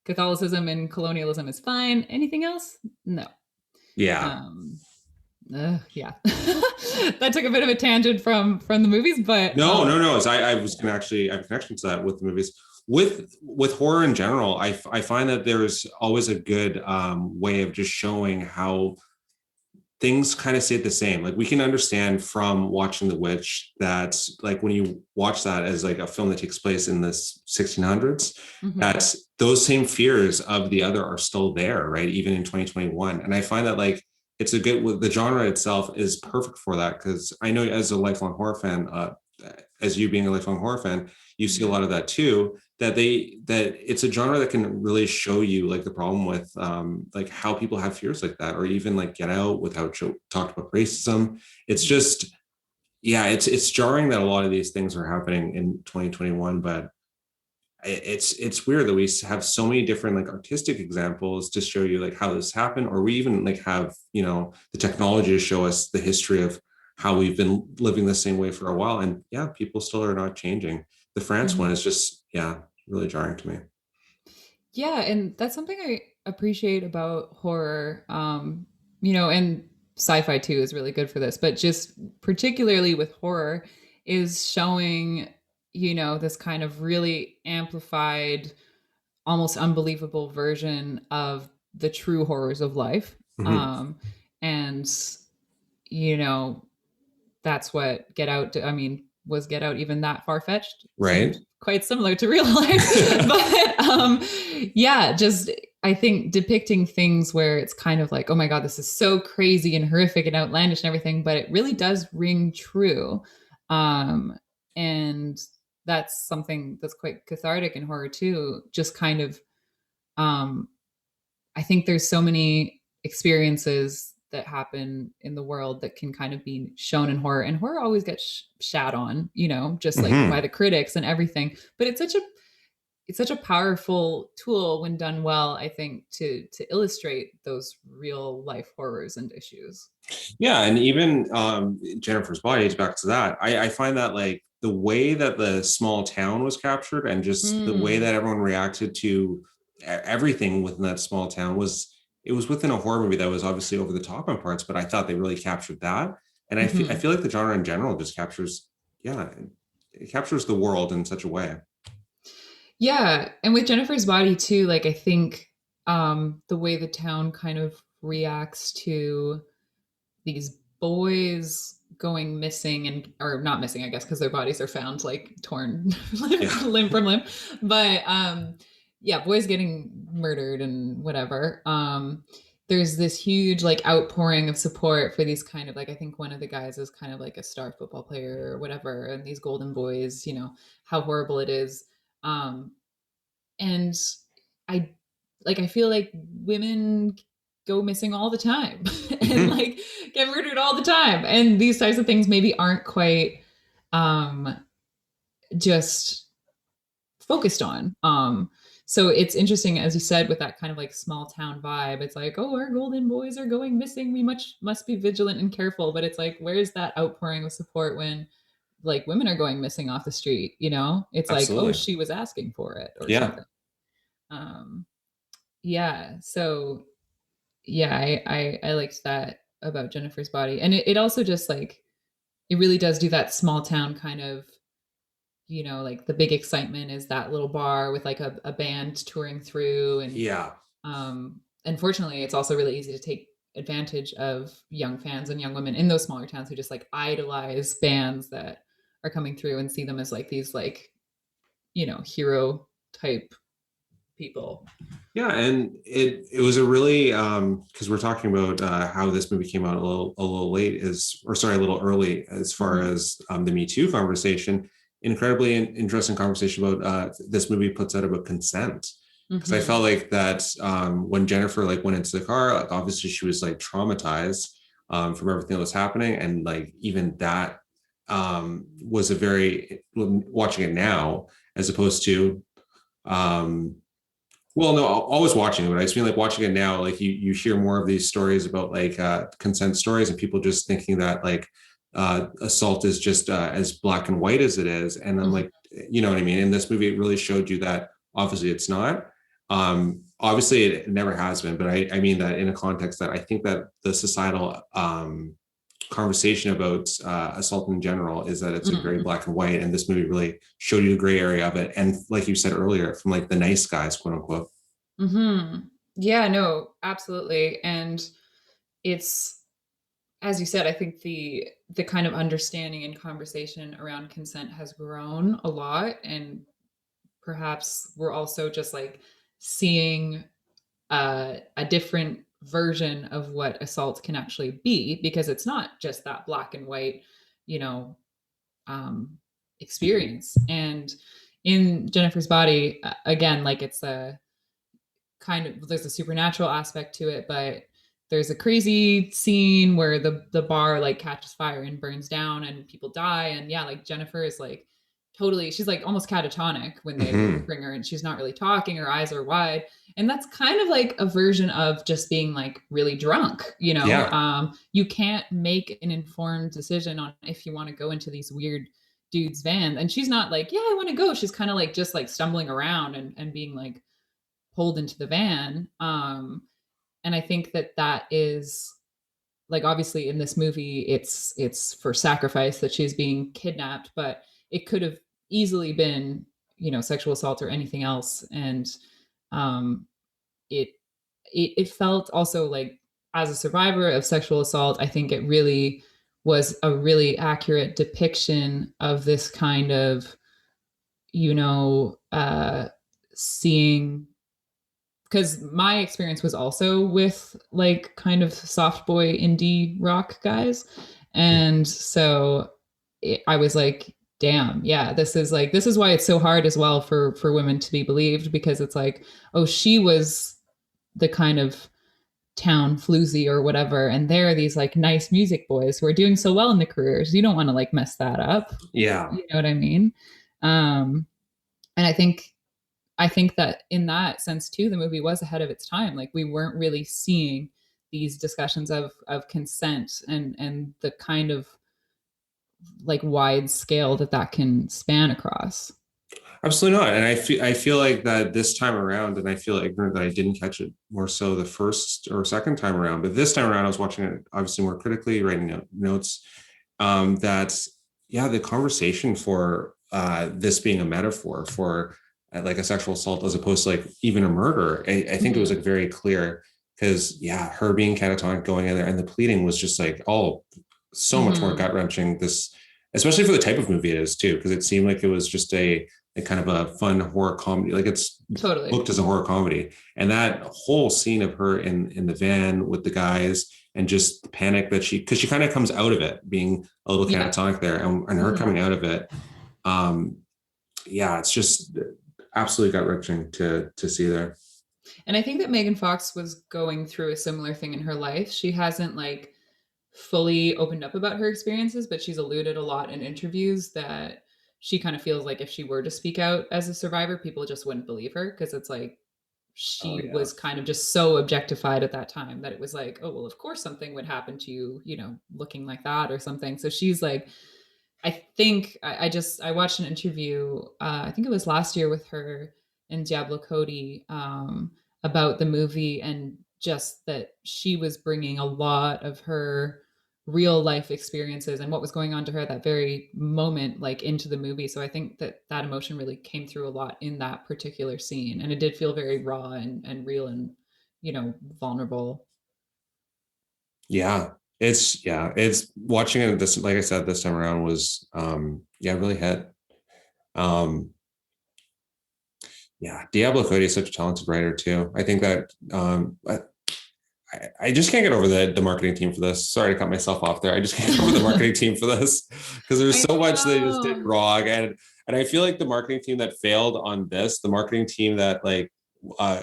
Catholicism and colonialism is fine. Anything else? No.
yeah.
Um, yeah. That took a bit of a tangent from the movies, but
No, no, no. I was gonna actually I have a connection to that with the movies. With horror in general, I find that there's always a good way of just showing how things kind of stay the same. Like we can understand from watching The Witch that like when you watch that as like a film that takes place in the 1600s,
mhm.
that those same fears of the other are still there, right? Even in 2021. And I find that like it's a good, the genre itself is perfect for that because I know as a lifelong horror fan, as you being a lifelong horror fan, you see a
Mhm.
lot of that too. That it's a genre that can really show you like the problem with like how people have fears like that, or even like Get Out without talked about racism. It's just yeah, it's jarring that a lot of these things are happening in 2021, but it's weird that we have so many different like artistic examples to show you like how this happened, or we even like have the technology to show us the history of how we've been living the same way for a while, and yeah, people still are not changing. The France one
Mhm.
is just yeah, really jarring to me.
Yeah, and that's something I appreciate about horror. And sci-fi too is really good for this, but just particularly with horror is showing, this kind of really amplified, almost unbelievable version of the true horrors of life.
Mhm.
And you know, that's what Get Out, I mean, was Get Out even that far fetched?
Right.
Seemed quite similar to real life. But yeah, just I think depicting things where it's kind of like, oh my God, this is so crazy and horrific and outlandish and everything, but it really does ring true. And that's something that's quite cathartic in horror too. Just kind of um I think there's so many experiences that happen in the world that can kind of be shown in horror, and horror always gets shat on, just like by
Hmm.
the critics and everything. But it's such a powerful tool when done well, I think, to illustrate those real life horrors and issues.
Yeah, and even Jennifer's Body is back to that. I find that like the way that the small town was captured and just the way
Mm.
that everyone reacted to everything within that small town was it was within a horror movie that was obviously over the top on parts, but I thought they really captured that. And I
Hmm.
feel like the genre in general just captures yeah, it captures the world in such a way.
Yeah, and with Jennifer's Body too, like I think the way the town kind of reacts to these boys going missing, and or not missing, I guess, because their bodies are found like torn
Yeah.
limb from limb. But yeah, boys getting murdered and whatever. There's this huge like outpouring of support for these kind of, like, I think one of the guys is kind of like a star football player or whatever, and these golden boys, how horrible it is. Um, and I I feel like women go missing all the time and
Mhm.
like get murdered all the time, and these types of things maybe aren't quite um just focused on. So it's interesting, as you said, with that kind of like small town vibe. It's like, oh, our golden boys are going missing. We must be vigilant and careful. But it's like, where's that outpouring of support when like women are going missing off the street? You know, it's like, oh,
Absolutely.
she was asking for it or
Yeah.
something. Um, yeah. So yeah, I liked that about Jennifer's Body, and it also just like it really does do that small town kind of, you know, like the big excitement is that little bar with like a band touring through. And
Yeah.
unfortunately it's also really easy to take advantage of young fans and young women in those smaller towns who just like idolize bands that are coming through and see them as like these like, you know, hero type people.
Yeah, and it was a really because we're talking about how this movie came out a little late is or sorry a little early as far
Mm-hmm.
as the Me Too conversation. Incredibly interesting conversation about this movie puts out about consent because I
Mm-hmm.
felt like that when Jennifer like went into the car, like obviously she was like traumatized from everything that was happening, and like even that was a very watching it now as opposed to um well, no, always watching it, but I just mean like watching it now, like you hear more of these stories about like consent stories and people just thinking that like assault is just as black and white as it is. And I'm
Mm-hmm.
like, you know what I mean? In this movie, it really showed you that obviously it's not. Obviously it never has been, but I mean that in a context that I think that the societal conversation about assault in general is that it's like very
Mm-hmm.
black and white, and this movie really showed you the gray area of it. And like you said earlier, from like the nice guys, quote unquote.
Mm-hmm. Yeah, no, absolutely. And it's, as you said, I think the kind of understanding and conversation around consent has grown a lot, and perhaps we're also just like seeing a different version of what assault can actually be, because it's not just that black and white, you know, um, experience. And in Jennifer's Body, again, like it's a kind of, there's a supernatural aspect to it, but there's a crazy scene where the bar like catches fire and burns down and people die. And yeah, like Jennifer is like totally, she's like almost catatonic when they
Hmm.
bring her, and she's not really talking, her eyes are wide. And that's kind of like a version of just being like really drunk, you know.
Yeah.
You can't make an informed decision on if you want to go into these weird dudes van. And she's not like, yeah, I want to go. She's kind of like just like stumbling around and being like pulled into the van. And I think that that is like, obviously in this movie it's for sacrifice that she's being kidnapped, but it could have easily been, you know, sexual assault or anything else. And um, it, it felt also like, as a survivor of sexual assault, I think it really was a really accurate depiction of this kind of, you know, seeing, because my experience was also with like kind of soft boy indie rock guys. And so I was like, damn, yeah, this is like, this is why it's so hard as well for women to be believed, because it's like, oh, she was the kind of town floozy or whatever, and there are these like nice music boys who are doing so well in the careers. You don't want to like mess that up.
Yeah.
You know what I mean? And I think that in that sense too, the movie was ahead of its time. Like we weren't really seeing these discussions of consent and the kind of like wide scale that that can span across.
Absolutely not. And I feel like that this time around, and I feel ignorant that I didn't catch it more so the first or second time around, but this time around I was watching it obviously more critically, writing notes. That yeah, the conversation for this being a metaphor for like a sexual assault as opposed to like even a murder, I think it was
Mm-hmm.
like very clear because yeah, her being catatonic going in there and the pleading was just like oh so much more
Mm-hmm.
gut wrenching. This especially for the type of movie it is too, because it seemed like it was just a kind of a fun horror comedy, like it's
Totally.
booked as a horror comedy. And that whole scene of her in the van with the guys and just the panic that because she kind of comes out of it being a little
Yeah.
catatonic there, and her
Mm-hmm.
coming out of it, um, yeah, it's just absolutely gut wrenching to see there.
And I think that Megan Fox was going through a similar thing in her life. She hasn't like fully opened up about her experiences, but she's alluded a lot in interviews that she kind of feels like if she were to speak out as a survivor, people just wouldn't believe her, because it's like
Oh
she
yeah.
was kind of just so objectified at that time that it was like, oh well, of course something would happen to you, you know, looking like that or something. So she's like, I think I watched an interview, I think it was last year, with her and Diablo Cody, about the movie, and just that she was bringing a lot of her real life experiences and what was going on to her at that very moment, like into the movie. So I think that that emotion really came through a lot in that particular scene, and it did feel very raw and real and, you know, vulnerable.
Yeah. It's watching it this, like I said, this time around was yeah, really hit. Um yeah, Diablo Cody is such a talented writer too. I think that I just can't get over the marketing team for this. Sorry to cut myself off there. I just can't get over the marketing team for this because there's
I
so much they just did
know.
wrong. And I feel like the marketing team that failed on this, the marketing team that uh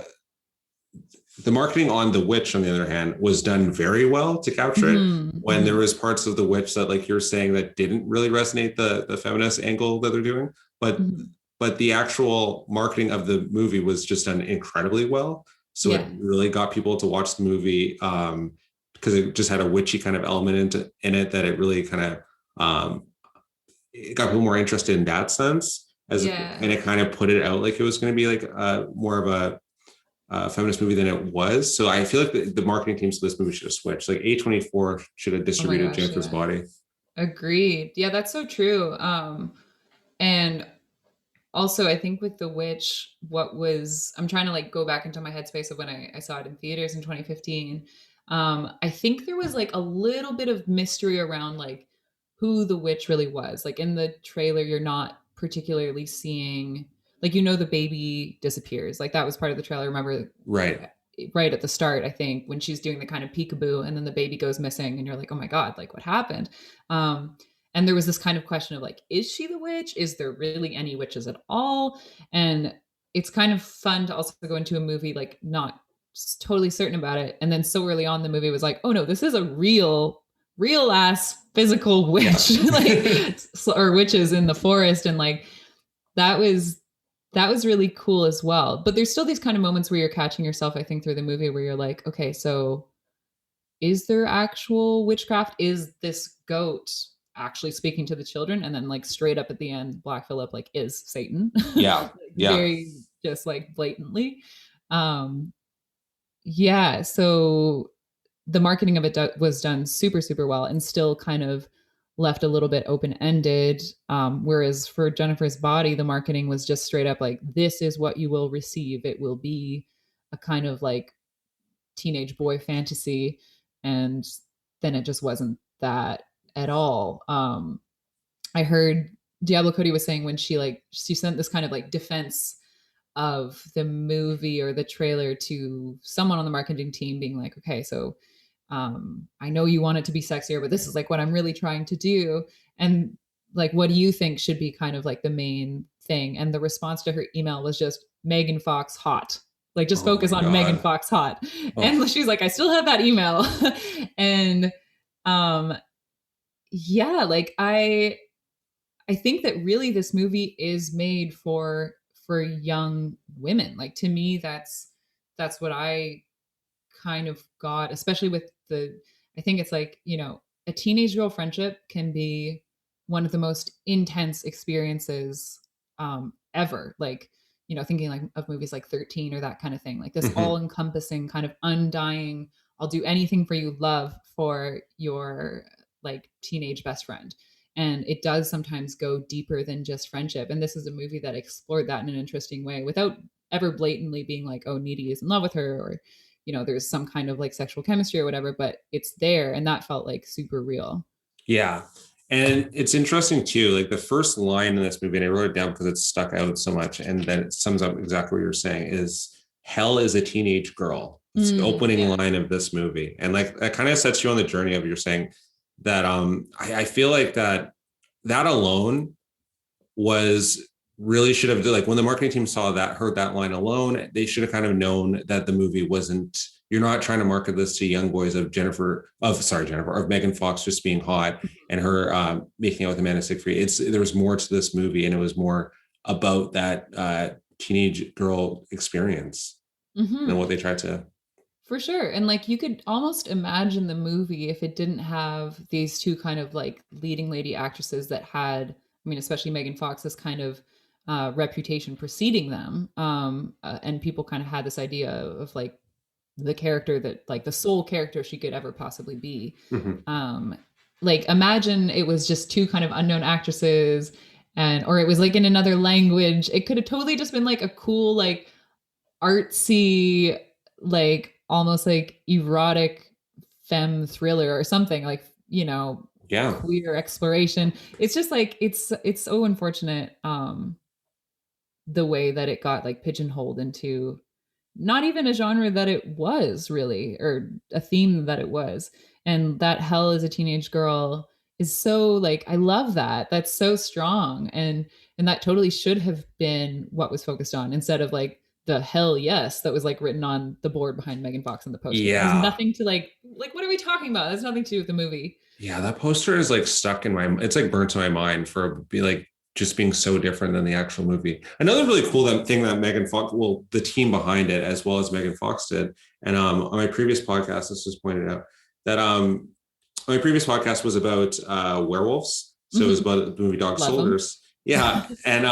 the marketing on The Witch, on the other hand, was done very well to capture it.
Mhm,
When there
mhm.
was parts of The Witch that, like you're saying, that didn't really resonate, the feminist angle that they're doing, but
Mhm.
the actual marketing of the movie was just done incredibly well. So it
Yeah.
really got people to watch the movie because it just had a witchy kind of element in it that it really kind of it got people more interested in that sense. As
Yeah.
and it kind of put it out like it was going to be like more of a feminist movie than it was. So I feel like the marketing teams for this movie should have switched. Like A24 should have
Oh my
distributed
gosh,
Jennifer's
yeah.
Body.
Agreed. Yeah, that's so true. And also I think with The Witch, what was, I'm trying to like go back into my headspace of when I saw it in theaters in 2015. I think there was like a little bit of mystery around like who the witch really was. Like in the trailer, you're not particularly seeing, like, you know, the baby disappears. Like that was part of the trailer. Remember,
Right.
right at the start, I think, when she's doing the kind of peekaboo and then the baby goes missing and you're like, oh my God, like what happened? Um, and there was this kind of question of like, is she the witch? Is there really any witches at all? And it's kind of fun to also go into a movie like not totally certain about it. And then so early on, the movie was like, oh no, this is a real ass physical
Yeah.
witch, like, or witches in the forest. And like, that was that was really cool as well. But there's still these kind of moments where you're catching yourself, I think, through the movie where you're like, okay, so is there actual witchcraft? Is this goat actually speaking to the children? And then like straight up at the end, Black Phillip like is Satan.
Yeah.
Like,
Yeah.
very just like blatantly. Um yeah, so the marketing of it was done super super well and still kind of left a little bit open ended, whereas for Jennifer's Body, the marketing was just straight up like, this is what you will receive. It will be a kind of like teenage boy fantasy, and then it just wasn't that at all. I heard Diablo Cody was saying when she sent this kind of like defense of the movie or the trailer to someone on the marketing team, being like, okay, so I know you want it to be sexier, but this is like what I'm really trying to do. And like, what do you think should be kind of like the main thing? And the response to her email was just Megan Fox hot. Like, just
Oh
focus
my
on Megan
God.
Fox hot.
Oh
And she's like, I still have that email. And um yeah, like I think that really this movie is made for young women. Like to me, that's what I kind of got, especially with the, I think it's like, you know, a teenage girl friendship can be one of the most intense experiences ever. Like, you know, thinking like of movies like 13 or that kind of thing, like this all
mhm.
encompassing kind of undying, I'll do anything for you love for your like teenage best friend. And it does sometimes go deeper than just friendship. And this is a movie that explored that in an interesting way without ever blatantly being like, oh, Needy is in love with her, or, you know, there's some kind of like sexual chemistry or whatever, but it's there. And that felt like super real.
Yeah. And it's interesting too, like the first line in this movie, and I wrote it down because it stuck out so much, and then it sums up exactly what you're saying, is hell is a teenage girl. It's the opening
Yeah.
line of this movie. And like that kind of sets you on the journey of, you're saying that I feel like that alone was really should have, like when the marketing team saw that, heard that line alone, they should have kind of known that the movie wasn't you're not trying to market this to young boys of Megan Fox just being hot and her making out with Amanda Seyfried. There was more to this movie, and it was more about that teenage girl experience than what they tried to.
For sure. And like you could almost imagine the movie if it didn't have these two kind of like leading lady actresses that had, I mean, especially Megan Fox, this kind of reputation preceding them. And people kind of had this idea of like the character that like the sole character she could ever possibly be.
Mhm.
Like imagine it was just two kind of unknown actresses and or it was like in another language. It could have totally just been like a cool, like artsy, like almost like erotic femme thriller or something like, you know,
Yeah.
queer exploration. It's just like it's so unfortunate the way that it got like pigeonholed into not even a genre that it was really or a theme that it was. And that hell is a teenage girl is so like I love that. That's so strong and that totally should have been what was focused on instead of like the hell yes that was like written on the board behind Megan Fox in the poster. It has
Yeah.
nothing to like what are we talking about? That's nothing to do with the movie.
Yeah, that poster is like stuck in my, it's like burnt to my mind for be like just being so different than the actual movie. Another really cool thing that Megan Fox, well, the team behind it, as well as Megan Fox did. And on my previous podcast, this was pointed out that my previous podcast was about werewolves. So it was about the movie Dog
Love them.
Soldiers. Yeah. And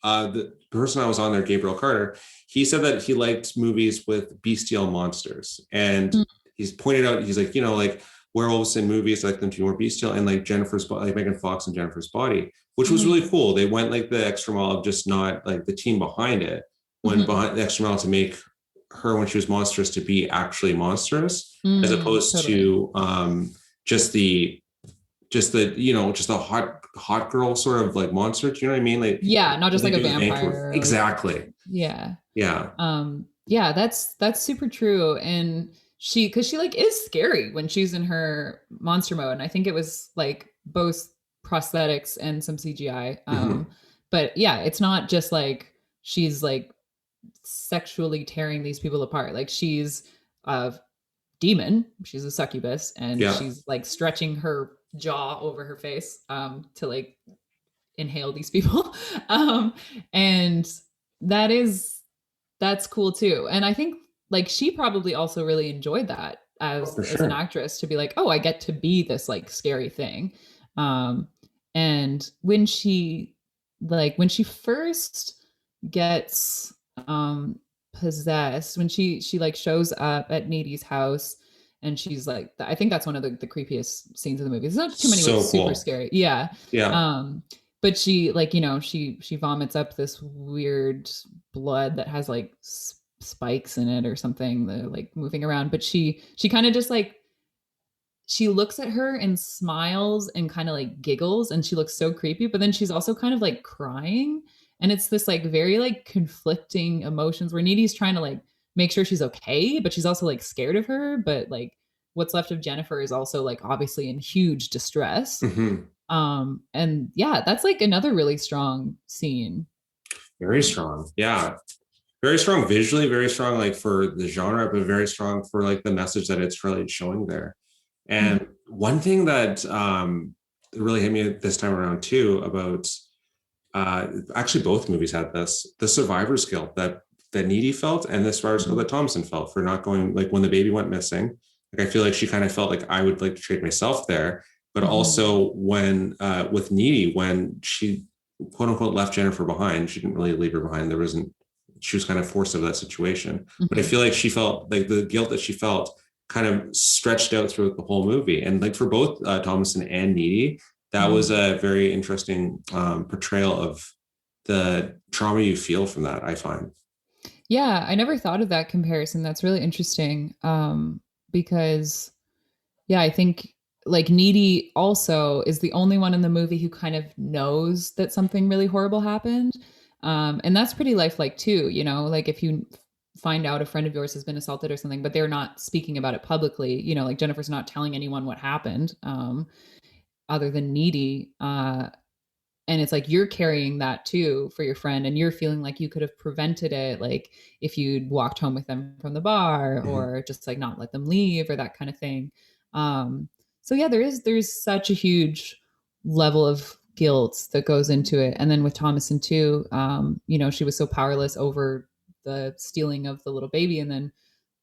the person I was on there, Gabriel Carter, he said that he liked movies with bestial monsters. And he's pointed out, he's like, you know, like werewolves in movies, I like them to be more bestial, and like like Megan Fox and Jennifer's Body, which was really cool. They went like the extra mile of just not like the team behind it went behind the extra mile to make her when she was monstrous to be actually monstrous, as opposed
Totally.
to just the you know just the hot girl sort of like monster. Do you know what I mean? Like
Yeah, not just like a
do the
vampire.
exactly.
Yeah.
Yeah.
Yeah, that's super true. And because she like is scary when she's in her monster mode. And I think it was like both prosthetics and some CGI. But yeah, it's not just like she's like sexually tearing these people apart. Like she's a demon, she's a succubus, and
Yeah.
she's like stretching her jaw over her face to like inhale these people. And that is that's cool too. And I think like she probably also really enjoyed that
Oh, for
as an
sure.
actress to be like, oh, I get to be this like scary thing. Um, and when she first gets possessed, when she like shows up at Needy's house and she's like, I think that's one of the creepiest scenes of the movie. There's not too many
So
like super
cool.
scary. Yeah.
Yeah.
But she like, you know, she vomits up this weird blood that has like spikes in it or something that are like moving around. But she kind of just like she looks at her and smiles and kind of like giggles and she looks so creepy, but then she's also kind of like crying. And it's this like very like conflicting emotions where Needy's trying to like make sure she's okay, but she's also like scared of her. But like what's left of Jennifer is also like obviously in huge distress. And yeah, that's like another really strong scene.
Very strong. Yeah. Very strong visually, very strong like for the genre, but very strong for like the message that it's really showing there. And one thing that really hit me this time around too about actually both movies had this, the survivor's guilt that Needy felt and the survivor's guilt that Thompson felt for not going, like when the baby went missing. Like I feel like she kind of felt like I would like to trade myself there. But also when with Needy, when she quote unquote left Jennifer behind, she didn't really leave her behind. There wasn't, she was kind of forced out of that situation. But I feel like she felt like the guilt that she felt kind of stretched out throughout the whole movie. And like for both Thomason and Needy, that was a very interesting portrayal of the trauma you feel from that, I find.
Yeah, I never thought of that comparison. That's really interesting. Because yeah, I think like Needy also is the only one in the movie who kind of knows that something really horrible happened. And that's pretty lifelike too, you know, like if you find out a friend of yours has been assaulted or something, but they're not speaking about it publicly, you know, like Jennifer's not telling anyone what happened, other than Needy. and it's like you're carrying that too for your friend, and you're feeling like you could have prevented it, like if you'd walked home with them from the bar,
Mhm.
or just like not let them leave, or that kind of thing. So yeah, there's such a huge level of guilt that goes into it. And then with Thomason too, she was so powerless over the stealing of the little baby, and then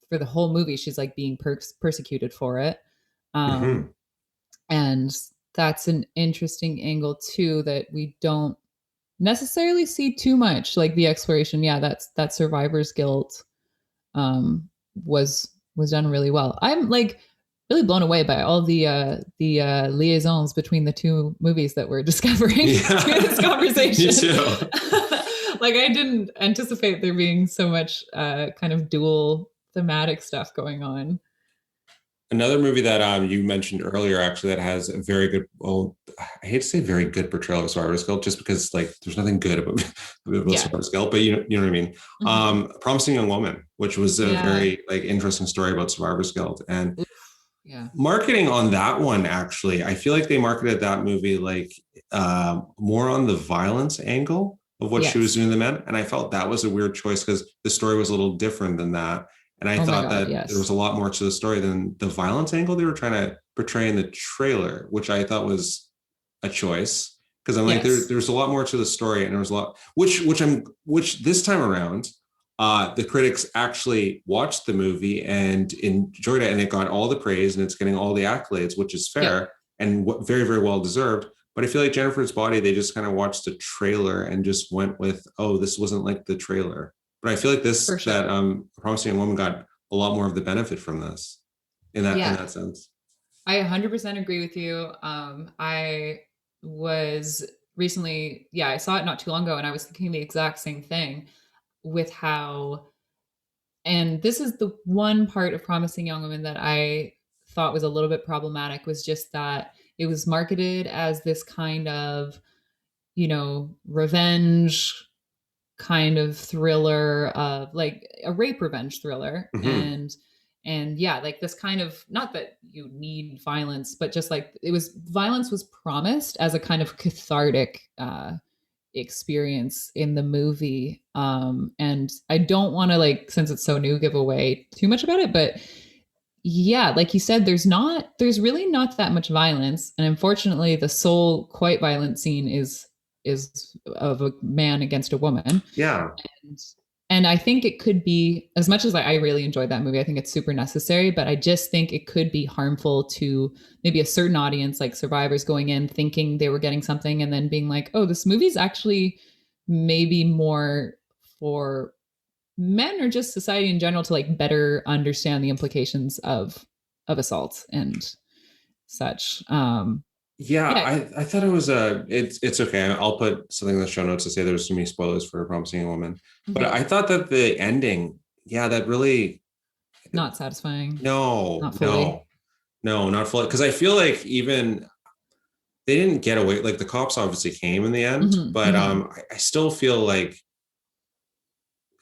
for the whole movie she's like being persecuted for it. um
Mhm.
and that's an interesting angle too that we don't necessarily see too much, like the exploration. Yeah, that survivor's guilt um was done really well. I'm like really blown away by all the liaisons between the two movies that we're discovering through this
Yeah, me
conversation.
too.
Like I didn't anticipate there being so much kind of dual thematic stuff going on.
Another movie that you mentioned earlier, actually, that has a very good, well, I hate to say very good portrayal of survivor's guilt, just because like there's nothing good about
Yeah.
survivor's guilt, but you know what I mean.
Mhm.
Promising Young Woman, which was a
Yeah.
very like interesting story about survivor's guilt, and
Oof. Yeah.
marketing on that one, actually, I feel like they marketed that movie like more on the violence angle of what she was
Yes.
doing to the men, and I felt that was a weird choice because the story was a little different than that. And I
Oh my
thought
god,
that there was
yes.
a lot more to the story than the violence angle they were trying to portray in the trailer, which I thought was a choice. Because I'm like,
Yes.
there's a lot more to the story, and there was a lot, which this time around, the critics actually watched the movie and enjoyed it, and it got all the praise, and it's getting all the accolades, which is
Yep.
fair and very, very well deserved. But I feel like Jennifer's Body, they just kind of watched the trailer and just went with, oh, this wasn't like the trailer. But I feel like
For
this that
sure.
Promising Young Woman got a lot more of the benefit from this in
Yeah.
that sense.
I 100% agree with you. I was recently, yeah, I saw it not too long ago, and I was thinking the exact same thing with how, and this is the one part of Promising Young Women that I thought was a little bit problematic, was just that it was marketed as this kind of, revenge kind of thriller, of like a rape revenge thriller.
Mm-hmm.
And yeah, like this kind of, not that you need violence, but just like it was, violence was promised as a kind of cathartic experience in the movie. And I don't want to, like, since it's so new, give away too much about it, but yeah, like you said, there's really not that much violence. And unfortunately the sole quite violent scene is of a man against a woman.
Yeah.
and and I think it could be, as much as I really enjoyed that movie, I think it's super necessary, but I just think it could be harmful to maybe a certain audience, like survivors going in thinking they were getting something and then being like, oh, this movie's actually maybe more for men or just society in general to like better understand the implications of assault and such.
Yeah,
Yeah.
I thought it was it's okay. I'll put something in the show notes to say there's too many spoilers for Promising a Woman. But
Mhm.
I thought that the ending, yeah, that really
Not satisfying.
no,
Not fully.
no, no, not fully. Because I feel like even they didn't get away. Like the cops obviously came in the end,
Hmm.
but
Hmm.
I still feel like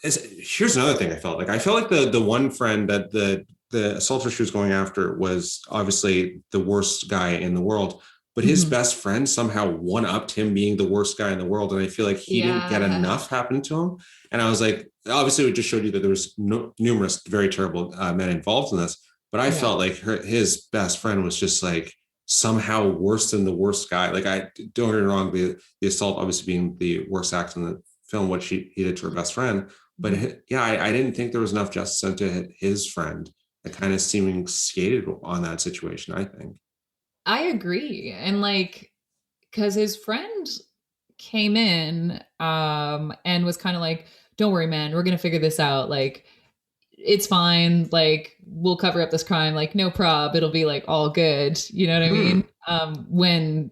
here's another thing I felt like. I felt like the one friend that the assaulter she was going after was obviously the worst guy in the world, but his
Hmm.
best friend somehow one upped him being the worst guy in the world, and I feel like he didn't get
Yeah.
enough happen to him. And I was like, obviously, it just showed you that there was numerous very terrible men involved in this, but I
Yeah.
felt like his best friend was just like somehow worse than the worst guy. Like I don't get me wrong, the assault obviously being the worst act in the film, what he did to her best friend,
Mhm.
but yeah, I didn't think there was enough justice done to his friend. I kind of seeming skated on that situation, I think.
I agree. And like, because his friend came in and was kind of like, don't worry, man, we're gonna figure this out. Like, it's fine. Like, we'll cover up this crime. Like, no prob. It'll be like all good. You know what I mean?
Hmm.
When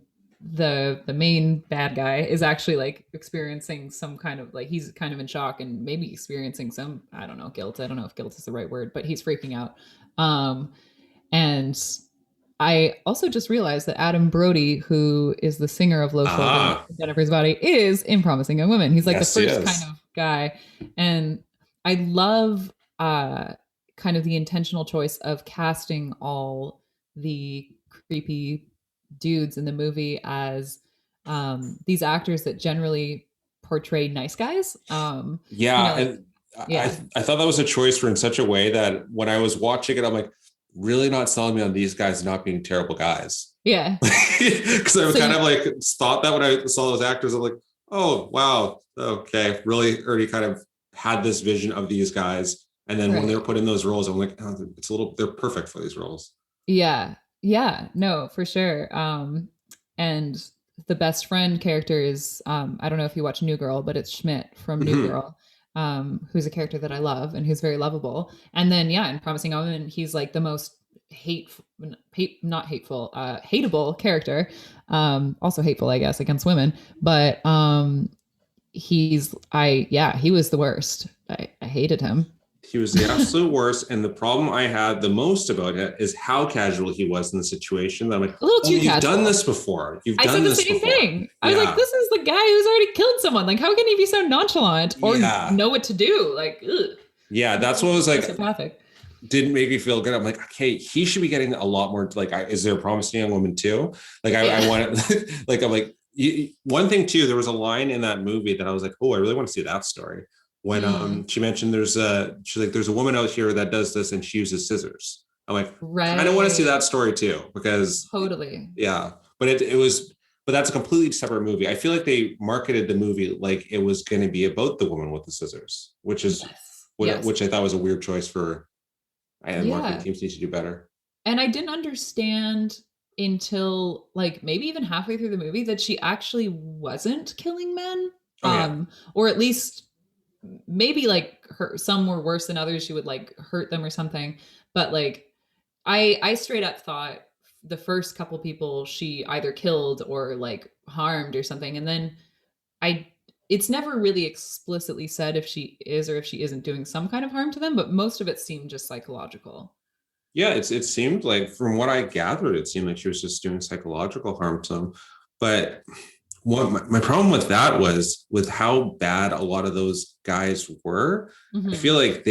the main bad guy is actually like experiencing some kind of, like, he's kind of in shock and maybe experiencing some, I don't know, guilt. I don't know if guilt is the right word, but he's freaking out. And I also just realized that Adam Brody, who is the singer of Low Shoulder and
Ah,
Jennifer's Body, is in Promising Young Women. He's like the
yes, he
first kind
is.
of guy. And I love kind of the intentional choice of casting all the creepy dudes in the movie as these actors that generally portray nice guys.
Yeah,
Like,
and
yeah,
I thought that was a choice for in such a way that when I was watching it, I'm like, really not selling me on these guys not being terrible guys.
yeah.
Because I
So
kind of like thought that when I saw those actors, I'm like, oh wow, okay, really already kind of had this vision of these guys. And then when they
right.
were put in those roles, I'm like, oh, it's a little, they're perfect for these roles.
Yeah. Yeah. No, for sure. And the best friend character is I don't know if you watch New Girl, but it's Schmidt from New
Mhm.
Girl, who's a character that I love and who's very lovable. And then yeah, in Promising Young Woman, he's like the most not hateful, hateable character. Also hateful, I guess, against women. But he was the worst. I hated him.
He was the absolute worst. And the problem I had the most about it is how casual he was in the situation. I'm like,
A little
oh,
too
you've done
casual.
this before. You've
I
done
said the
this
same
before.
thing. I was like,
Yeah.
this is the guy who's already killed someone. Like, how can he be so nonchalant or
Yeah.
know what to do? Like, ugh.
Yeah. That's what was like,
Sociopathic.
didn't make me feel good. I'm like, okay, he should be getting a lot more. Like, is there a promising young woman too? Like, I
Yeah.
want it. Like, I'm like, one thing too. There was a line in that movie that I was like, oh, I really want to see that story. When
Mm,
she mentioned she's like, there's a woman out here that does this and she uses scissors. I'm like, kind of want to see
right.
that story too because
Totally.
yeah, but it was. But that's a completely separate movie. I feel like they marketed the movie like it was going to be about the woman with the scissors, which is
Yes.
what
Yes.
which I thought was a weird choice for and marketing
Yeah.
teams need to do better.
And I didn't understand until like maybe even halfway through the movie that she actually wasn't killing men.
Oh yeah,
Or at least maybe like her some were worse than others. She would like hurt them or something. But like I straight up thought the first couple people she either killed or like harmed or something. And then I it's never really explicitly said if she is or if she isn't doing some kind of harm to them, but most of it seemed just psychological.
yeah. It seemed like from what I gathered, it seemed like she was just doing psychological harm to him. But what my problem with that was with how bad a lot of those guys were. I
Mm-hmm.
feel like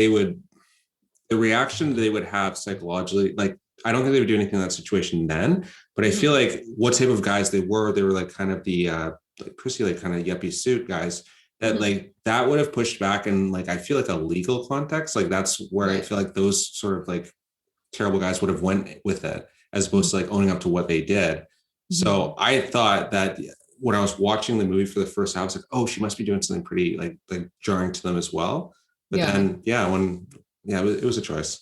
the reaction they would have psychologically, like I don't think they would do anything in that situation then, but I feel
Mm-hmm.
like what type of guys they were like kind of the like prissy, like kind of yuppie suit guys that
Mm-hmm.
like that would have pushed back in like I feel like a legal context. Like that's where I
Right.
feel like those sort of like terrible guys would have went with it as opposed to
Mm-hmm.
like owning up to what they did.
Mm-hmm.
So I thought that when I was watching the movie for the first half, I was like, oh, she must be doing something pretty like jarring to them as well. But
Yeah,
then yeah, when yeah, it was a choice.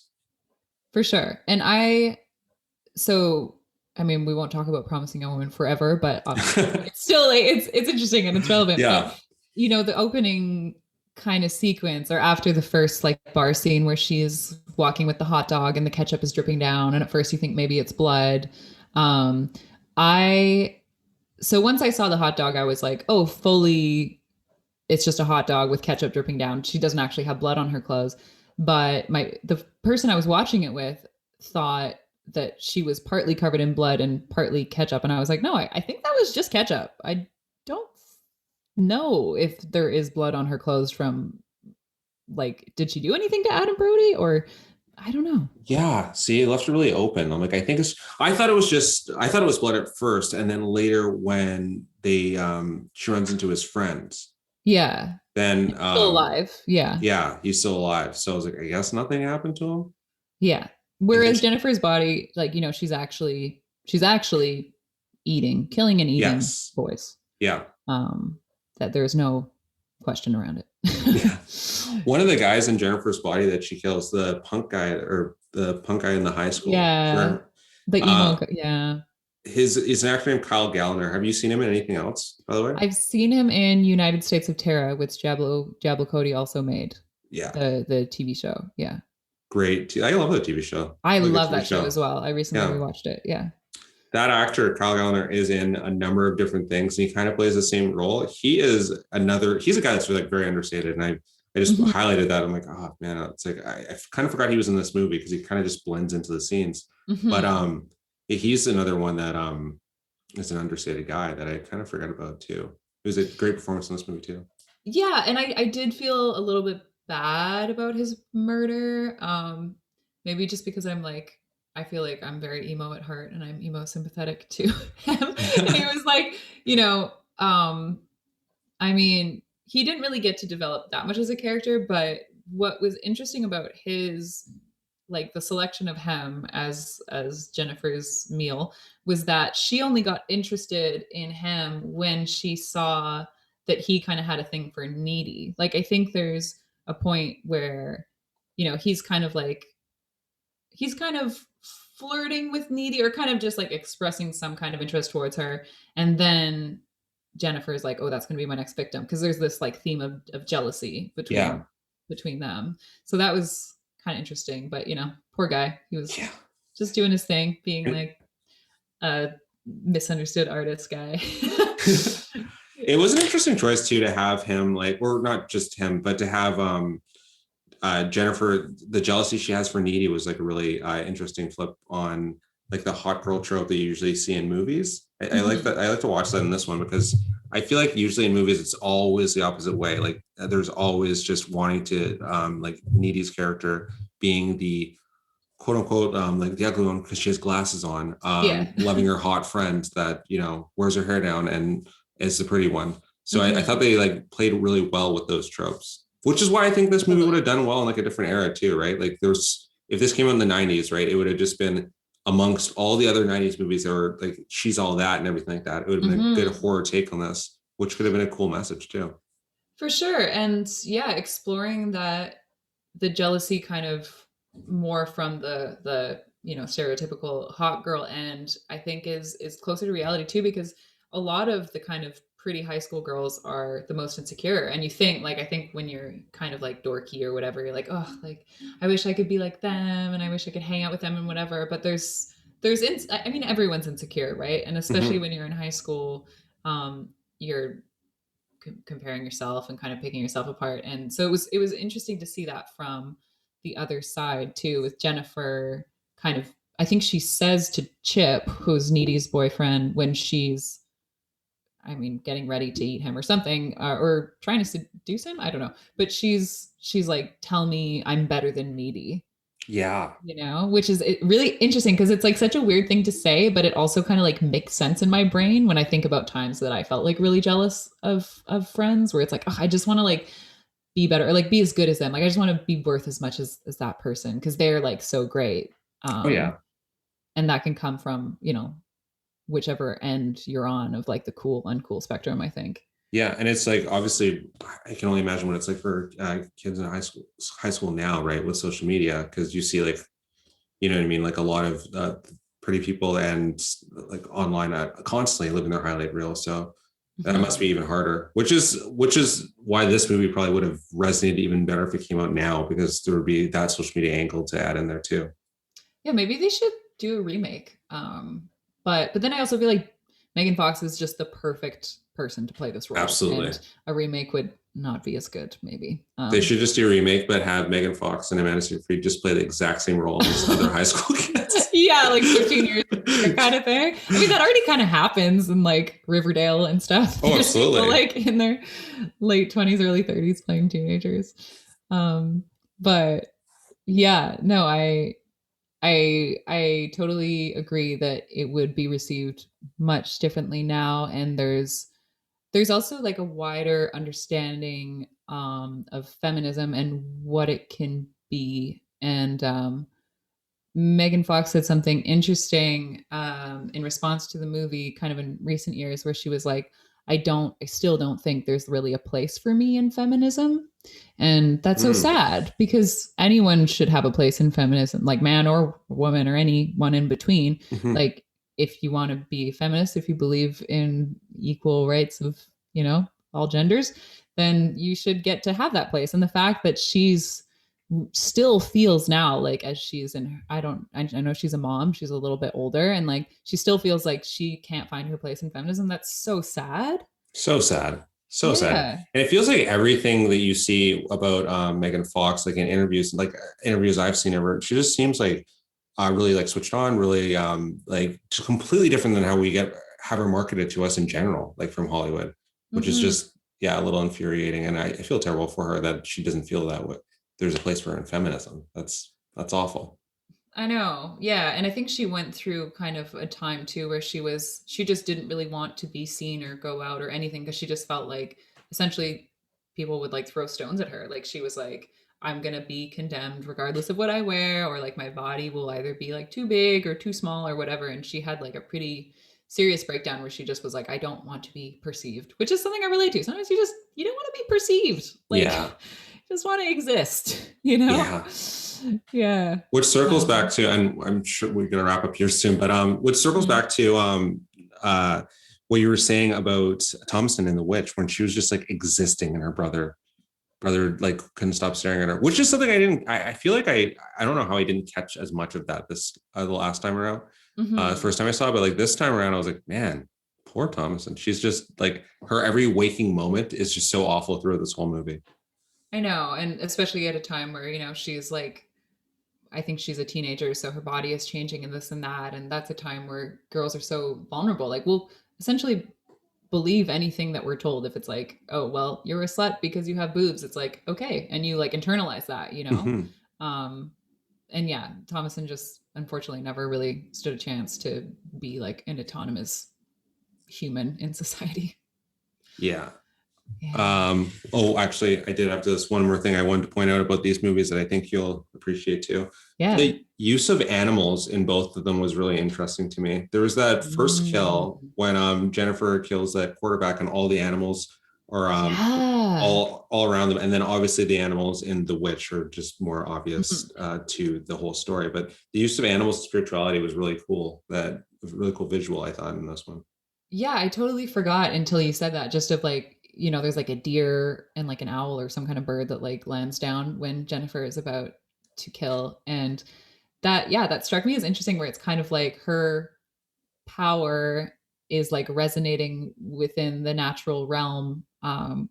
for sure. And so I mean, we won't talk about Promising Young Woman forever, but it's still like it's interesting and it's relevant. But
Yeah.
the opening kind of sequence or after the first like bar scene where she's walking with the hot dog and the ketchup is dripping down, and at first you think maybe it's blood. Um, I so once I saw the hot dog, I was like, oh, fully it's just a hot dog with ketchup dripping down. She doesn't actually have blood on her clothes. But the person I was watching it with thought that she was partly covered in blood and partly ketchup. And I was like, no, I think that was just ketchup. I don't know if there is blood on her clothes from like, did she do anything to Adam Brody or I don't know.
Yeah, see, it left it really open. I'm like, I thought it was just I thought it was blood at first, and then later when they she runs into his friends,
Yeah.
then
Still alive. Yeah.
yeah, he's still alive. So I was like, I guess nothing happened to him.
Yeah.
And then
Whereas Jennifer's body, like, she's actually eating, killing and eating
yes.
boys.
Yeah.
Um, that there's no question around
Yeah.
it.
One of the guys in Jennifer's body that she kills, the punk guy or the punk guy in the high school.
Yeah.
Sure.
The emo,
Uh
yeah.
his an actor named Kyle Gallner. Have you seen him in anything else, by the way?
I've seen him in United States of Terror, which Jablo Cody also made
Yeah.
the TV show. Yeah.
Great. I love that TV show.
I
Really good
love
TV
that show as
show.
well. I recently
Yeah.
rewatched it. Yeah.
That actor, Kyle Gallner, is in a number of different things. He kind of plays the same role. He's a guy that's like very understated. And I just
Mhm.
highlighted that. I'm like, oh man, it's like I kind of forgot he was in this movie because he kind of just blends into the scenes. But
Mhm.
he's another one that is an understated guy that I kind of forgot about too. It was a great performance in this movie too.
Yeah, and I did feel a little bit bad about his murder. Maybe just because I feel like I'm very emo at heart and I'm emo sympathetic to him. And he was like, Um, I mean, he didn't really get to develop that much as a character, but what was interesting about his like the selection of him as Jennifer's meal was that she only got interested in him when she saw that he kind of had a thing for Needy. Like I think there's a point where he's kind of like he's kind of flirting with Needy or kind of just like expressing some kind of interest towards her, and then Jennifer's like, oh, that's going to be my next victim, because there's this like theme of jealousy
Yeah.
between them. So that was kind of interesting, but poor guy, he was
Yeah.
just doing his thing, being like a misunderstood artist guy.
It was an interesting choice too to have him like, or not just him, but to have Jennifer, the jealousy she has for Needy was like a really interesting flip on like the hot girl trope that you usually see in movies. I like that. I like to watch that in this one because I feel like usually in movies it's always the opposite way. Like there's always just wanting to like Needy's character being the quote unquote like the ugly one because she has glasses on,
Yeah.
loving her hot friend that wears her hair down and is the pretty one. So I thought they like played really well with those tropes, which is why I think this movie would have done well in like a different era too, right? Like there's if this came out in the 90s, right, it would have just been amongst all the other 90s movies that were like She's All That and everything like that. It would have been a good horror take on this, which could have been a cool message too.
For sure. And yeah, exploring that the jealousy kind of more from the stereotypical hot girl end, I think is closer to reality too, because a lot of the kind of pretty high school girls are the most insecure. And you think like, I think when you're kind of like dorky or whatever, you're like, oh, like I wish I could be like them and I wish I could hang out with them and whatever. But I mean, everyone's insecure, right? And especially when you're in high school, you're comparing yourself and kind of picking yourself apart. And so it was interesting to see that from the other side too, with Jennifer kind of, I think she says to Chip, who's Needy's boyfriend, when she's, I mean, getting ready to eat him or something, or trying to seduce him, I don't know, but she's like, tell me I'm better than Needy.
Yeah.
Which is really interesting because it's like such a weird thing to say, but it also kind of like makes sense in my brain when I think about times that I felt like really jealous of friends, where it's like, oh, I just want to like be better or like be as good as them. Like I just want to be worth as much as that person because they're like so great.
Oh yeah.
And that can come from, whichever end you're on of like the cool, uncool spectrum, I think.
Yeah, and it's like obviously I can only imagine what it's like for kids in high school now, right, with social media, because you see like, you know what I mean, like a lot of pretty people and like online constantly living their highlight reel. So that must be even harder. Which is why this movie probably would have resonated even better if it came out now, because there would be that social media angle to add in there too.
Yeah, maybe they should do a remake. But then I also feel like Megan Fox is just the perfect person to play this role.
Absolutely.
And a remake would not be as good, maybe.
They should just do a remake, but have Megan Fox and Amanda Seyfried just play the exact same role as other high school kids.
Yeah, like 15 years kind of thing. I mean, that already kind of happens in like Riverdale and stuff.
Oh, absolutely.
People, like in their late 20s, early 30s playing teenagers. But yeah, no, I totally agree that it would be received much differently now, and there's also like a wider understanding of feminism and what it can be. And Megan Fox said something interesting in response to the movie, kind of in recent years, where she was like, I still don't think there's really a place for me in feminism. And that's so sad, because anyone should have a place in feminism, like man or woman or anyone in between. Like if you want to be a feminist, if you believe in equal rights of, all genders, then you should get to have that place. And the fact that she's still feels now like, as she's in, I know she's a mom, she's a little bit older, and like she still feels like she can't find her place in feminism. That's so sad.
So sad. So sad. And it feels like everything that you see about Megan Fox, like in interviews I've seen of her, she just seems like really like switched on, really like just completely different than how we have her marketed to us in general, like from Hollywood, which is just, a little infuriating. And I feel terrible for her that she doesn't feel that way. There's a place for her in feminism. That's awful.
I know. Yeah. And I think she went through kind of a time too where she just didn't really want to be seen or go out or anything because she just felt like essentially people would like throw stones at her. Like she was like, I'm going to be condemned regardless of what I wear, or like my body will either be like too big or too small or whatever. And she had like a pretty serious breakdown where she just was like, I don't want to be perceived, which is something I relate to. Sometimes you don't want to be perceived. Like,
Yeah.
just want to exist, you know?
Yeah.
Yeah.
Which circles back
Um,
to, and I'm sure we're gonna wrap up here soon, but which circles
mm,
back to uh what you were saying about Thomason and the witch when she was just like existing and her brother like couldn't stop staring at her, which is something I feel like I don't know how I didn't catch as much of that this the last time around. The
mhm.
first time I saw it, but like this time around, I was like, man, poor Thomason. She's just like her every waking moment is just so awful throughout this whole movie.
I know. And especially at a time where, she's like, I think she's a teenager, so her body is changing and this and that. And that's a time where girls are so vulnerable. Like, we'll essentially believe anything that we're told. If it's like, oh, well, you're a slut because you have boobs, it's like, okay. And you like internalize that.
Mhm.
Um, and yeah, Thomason just unfortunately never really stood a chance to be like an autonomous human in society.
Yeah.
Yeah.
Oh, actually, I did have this one more thing I wanted to point out about these movies that I think you'll appreciate too.
Yeah.
The use of animals in both of them was really interesting to me. There was that first kill
Mm.
when Jennifer kills that quarterback and all the animals are
Yeah.
all around them, and then obviously the animals in The Witch are just more obvious
Mhm.
to the whole story. But the use of animals and spirituality was really cool. That was a really cool visual I thought in this one.
Yeah, I totally forgot until you said that. Just of like, there's like a deer and like an owl or some kind of bird that like lands down when Jennifer is about to kill. And that, yeah, that struck me as interesting where it's kind of like her power is like resonating within the natural realm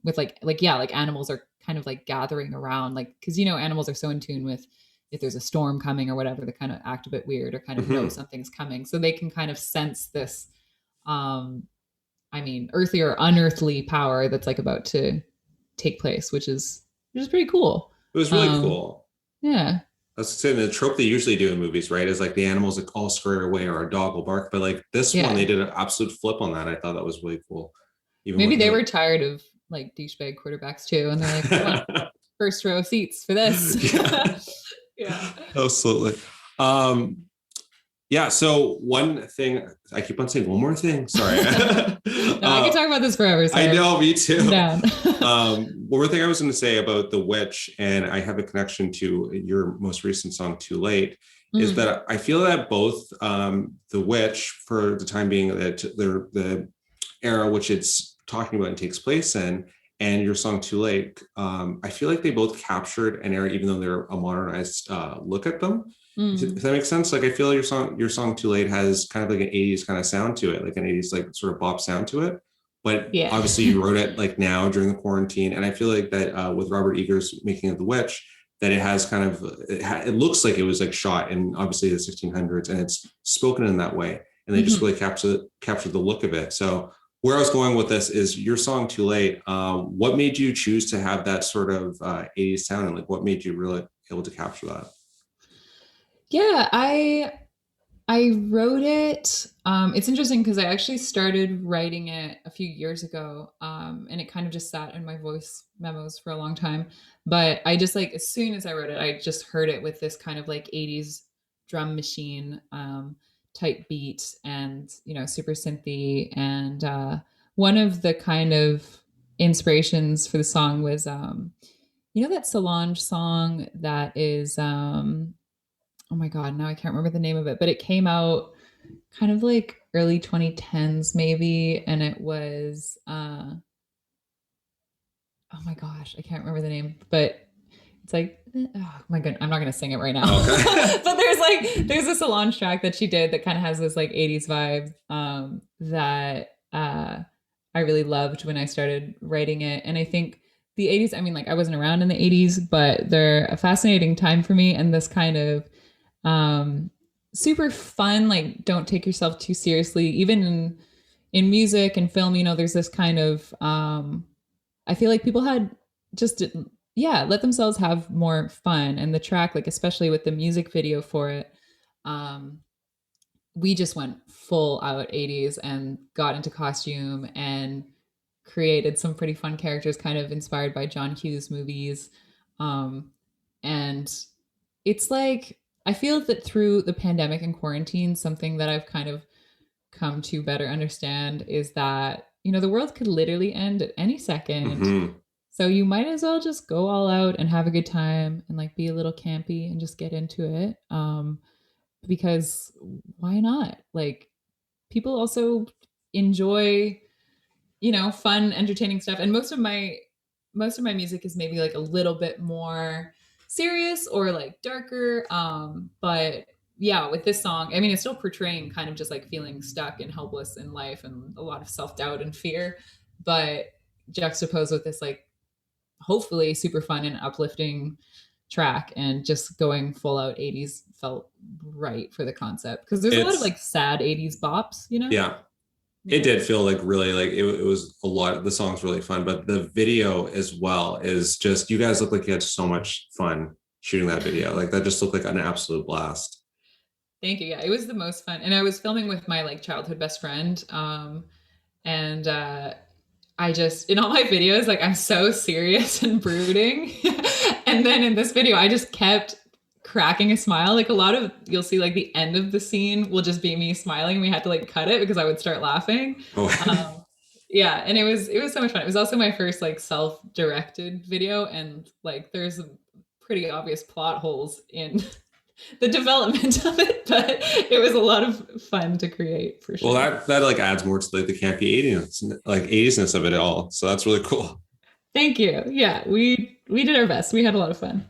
with like yeah, like animals are kind of like gathering around, like because animals are so in tune with if there's a storm coming or whatever, they kind of act a bit weird or kind of know
Mm-hmm.
something's coming, so they can kind of sense this um I mean earthly or unearthly power that's like about to take place, which is pretty cool.
It was really
um
cool.
yeah.
I was saying the trope they usually do in movies, right, is like the animals like all scurry away or a dog will bark. But like this one, they
Yeah,
did an absolute flip on that. I thought that was really cool. Even
maybe
with
they
the
were tired of like douchebag quarterbacks too, and they're like, we want first row seats for this.
yeah,
Yeah.
absolutely. Um, yeah. So one thing I keep on saying one more thing. Sorry.
No, I could talk about this forever,
I
so
know, me
I'm
too.
down.
One more thing I was going to say about The Witch, and I have a connection to your most recent song, Too Late, is
Mm,
that I feel that both The Witch, for the time being, that the era which it's talking about and takes place in, and your song Too Late, I feel like they both captured an era, even though they're a modernized look at them. If
mm,
that makes sense, like I feel like your song Too Late has kind of like an 80s kind of sound to it, like an 80s like sort of bop sound to it. But
yeah.
obviously you wrote it like now during the quarantine. And I feel like that with Robert Eggers making of The Witch, that it has kind of it looks like it was like shot in obviously the 1600s and it's spoken in that way. And they just
Mhm.
really captured the look of it. So where I was going with this is your song Too Late. What made you choose to have that sort of 80s sound, and like what made you really able to capture that?
Yeah, I wrote it. It's interesting because I actually started writing it a few years ago, and it kind of just sat in my voice memos for a long time. But I just like as soon as I wrote it, I just heard it with this kind of like '80s drum machine type beat, and super synthy. And one of the kind of inspirations for the song was that Solange song that is oh my god, now I can't remember the name of it, but it came out kind of like early 2010s maybe, and it was oh my gosh, I can't remember the name, but it's like oh my god, I'm not gonna sing it right now.
Okay.
But there's a Solange track that she did that kind of has this like 80s vibe that I really loved when I started writing it. And I think the 80s, I mean, like I wasn't around in the 80s, but they're a fascinating time for me, and this kind of um super fun, like don't take yourself too seriously, even in music and film. There's this kind of I feel like people had just yeah, let themselves have more fun. And the track, like especially with the music video for it, um, we just went full out 80s and got into costume and created some pretty fun characters kind of inspired by John Hughes movies. Um, and it's like, I feel that through the pandemic and quarantine, something that I've kind of come to better understand is that, you know, the world could literally end at any second.
Hmm.
So you might as well just go all out and have a good time and like be a little campy and just get into it. Because why not? Like people also enjoy, you know, fun, entertaining stuff. And most of my music is maybe like a little bit more serious or like darker. But yeah, with this song, I mean, it's still portraying kind of just like feeling stuck and helpless in life and a lot of self-doubt and fear, but juxtaposed with this like hopefully super fun and uplifting track, and just going full out 80s felt right for the concept because there's a lot of
It's
like sad 80s bops, you know?
yeah. It
Yeah.
did feel like really like it was a lot. The song's really fun, but the video as well is just you guys look like you had so much fun shooting that video. Like that just looked like an absolute blast.
Thank you. Yeah, it was the most fun. And I was filming with my like childhood best friend. And I just in all my videos, like I'm so serious and brooding. And then in this video, I just kept cracking a smile. Like a lot of you'll see like the end of the scene will just be me smiling. We had to like cut it because I would start laughing.
Oh,
Yeah, and it was so much fun. It was also my first like self-directed video, and like there's pretty obvious plot holes in the development of it, but it was a lot of fun to create for
well,
sure.
that like adds more to like the campy 80s, like 80s-ness of it all. So that's really cool.
Thank you. Yeah, we did our best. We had a lot of fun.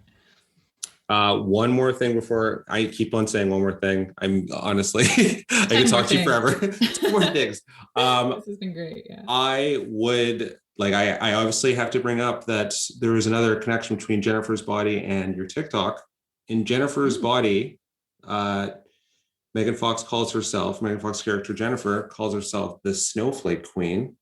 One more thing before I keep on saying one more thing. I'm honestly, I could
10 more
talk to you
things.
forever. Two more things.
This has been great. Yeah.
I would like, I obviously have to bring up that there is another connection between Jennifer's Body and your TikTok. In Jennifer's
Mm.
Body, uh, Megan Fox character Jennifer calls herself the Snowflake Queen.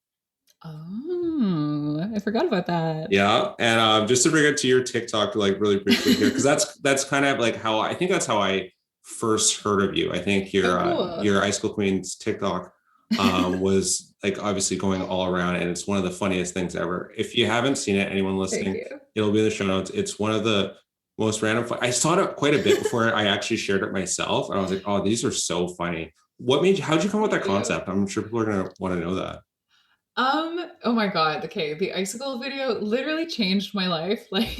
Oh, I forgot about that.
Yeah, and just to bring it to your TikTok, like really briefly here, because that's kind of like how I think that's how I first heard of you. I think
Oh, cool.
your Icicle Queen's TikTok was like obviously going all around, and it's one of the funniest things ever. If you haven't seen it, anyone
Thank
listening,
you.
it'll be in the show notes. It's one of the most random. I saw it quite a bit before I actually shared it myself, and I was like, oh, these are so funny. What made you? How'd you come up with
Thank
that
you.
concept? I'm sure people are gonna want to know that.
Oh my God. Okay. The icicle video literally changed my life. Like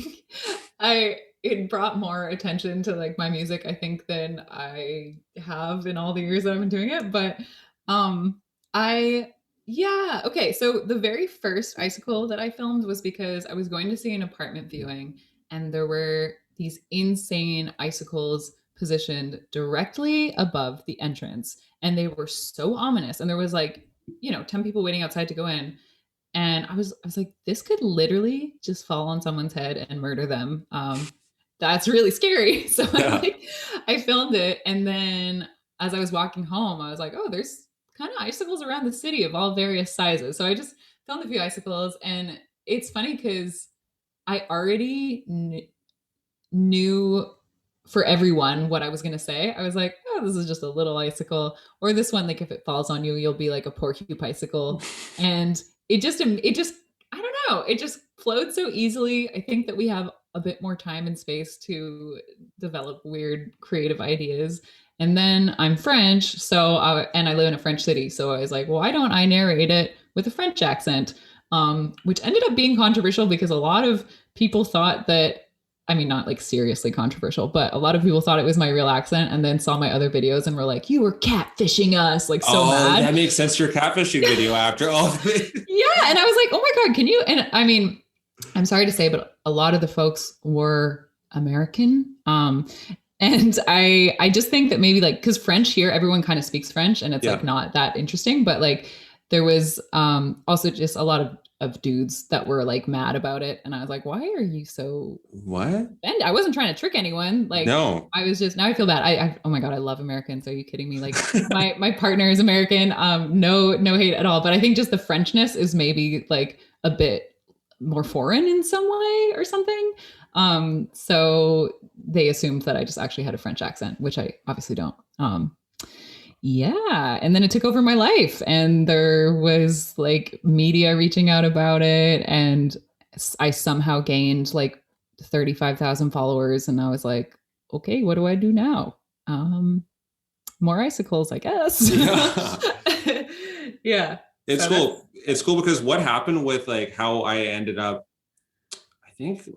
it brought more attention to like my music, I think, than I have in all the years that I've been doing it. But um I yeah, okay. So the very first icicle that I filmed was because I was going to see an apartment viewing, and there were these insane icicles positioned directly above the entrance, and they were so ominous, and there was like, you know, 10 people waiting outside to go in. And I was like, this could literally just fall on someone's head and murder them. That's really scary. So
Yeah.
I filmed it. And then as I was walking home, I was like, oh, there's kind of icicles around the city of all various sizes. So I just filmed a few icicles. And it's funny because I already knew for everyone what I was going to say. I was like, oh, this is just a little icicle. Or this one, like if it falls on you, you'll be like a porcupicicle. And it just, I don't know, it just flowed so easily. I think that we have a bit more time and space to develop weird creative ideas. And then I'm French, and I live in a French city. So I was like, why don't I narrate it with a French accent? Which ended up being controversial because a lot of people thought that, I mean, not like seriously controversial, but a lot of people thought it was my real accent, and then saw my other videos and were like, you were catfishing us, like so
Oh,
mad.
that makes sense to your catfishing video after all.
Yeah. And I was like, oh my God, can you? And I mean, I'm sorry to say, but a lot of the folks were American. And I just think that maybe like, because French here, everyone kind of speaks French, and it's
Yeah.
like not that interesting, but like there was also just a lot of dudes that were like mad about it. And I was like, why are you so
What?
offended? I wasn't trying to trick anyone. Like
No.
I was just, now I feel bad. Oh my God, I love Americans. Are you kidding me? Like my partner is American. No hate at all. But I think just the Frenchness is maybe like a bit more foreign in some way or something. So they assumed that I just actually had a French accent, which I obviously don't. Yeah. And then it took over my life, and there was like media reaching out about it. And I somehow gained like 35,000 followers. And I was like, okay, what do I do now? More icicles, I guess.
Yeah.
Yeah.
It's
So
cool. It's cool because what happened with like how I ended up, I think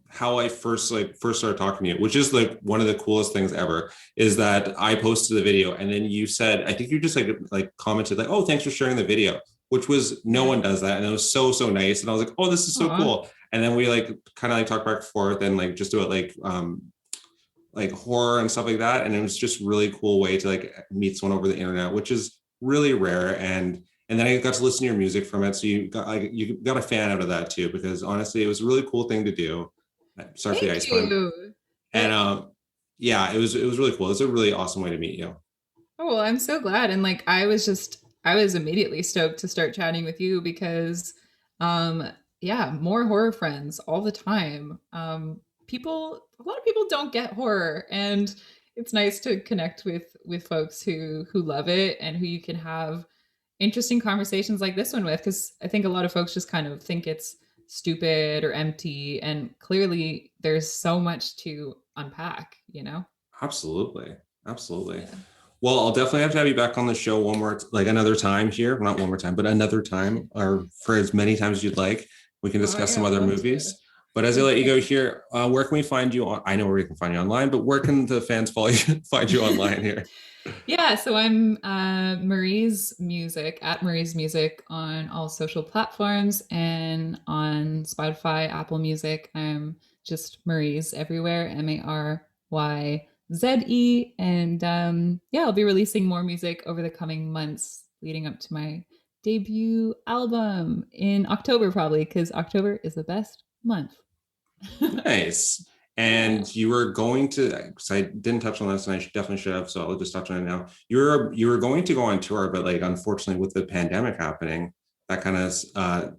how I first started talking to you, which is like one of the coolest things ever, is that I posted the video and then you said, I think you just like commented like, oh, thanks for sharing the video, which was no one does that. And it was so nice. And I was like, oh, this is so
Aw.
cool. And then we like kind of like talk back and forth and like just do it like horror and stuff like that. And it was just really cool way to like meet someone over the internet, which is really rare. And then I got to listen to your music from it. So you got a fan out of that too, because honestly, it was a really cool thing to do. Sorry for the
Thank
ice pun.
you.
And yeah, it was really cool. It was a really awesome way to meet you.
Oh, well, I'm so glad. And like I was immediately stoked to start chatting with you because yeah, more horror friends all the time. A lot of people don't get horror, and it's nice to connect with folks who love it and who you can have interesting conversations like this one with, because I think a lot of folks just kind of think it's stupid or empty, and clearly there's so much to unpack, you know?
Absolutely. Absolutely.
Yeah.
Well, I'll definitely have to have you back on the show like another time here. Not one more time, but another time, or for as many times as you'd like. We can discuss
Yeah,
some
I'd
other
love to.
movies. But as I let you go here, where can we find you on? I know where we can find you online, but where can the fans follow you, find you online here?
Yeah, so I'm Maryze Music at Maryze Music on all social platforms, and on Spotify, Apple Music. I'm just Maryze everywhere, Maryze. And yeah, I'll be releasing more music over the coming months leading up to my debut album in October, probably, because October is the best month.
Nice.
Yeah.
And you were going to, because I didn't touch on this, and I definitely should have, so I'll just touch on it now. You were going to go on tour, but like unfortunately with the pandemic happening, that kind of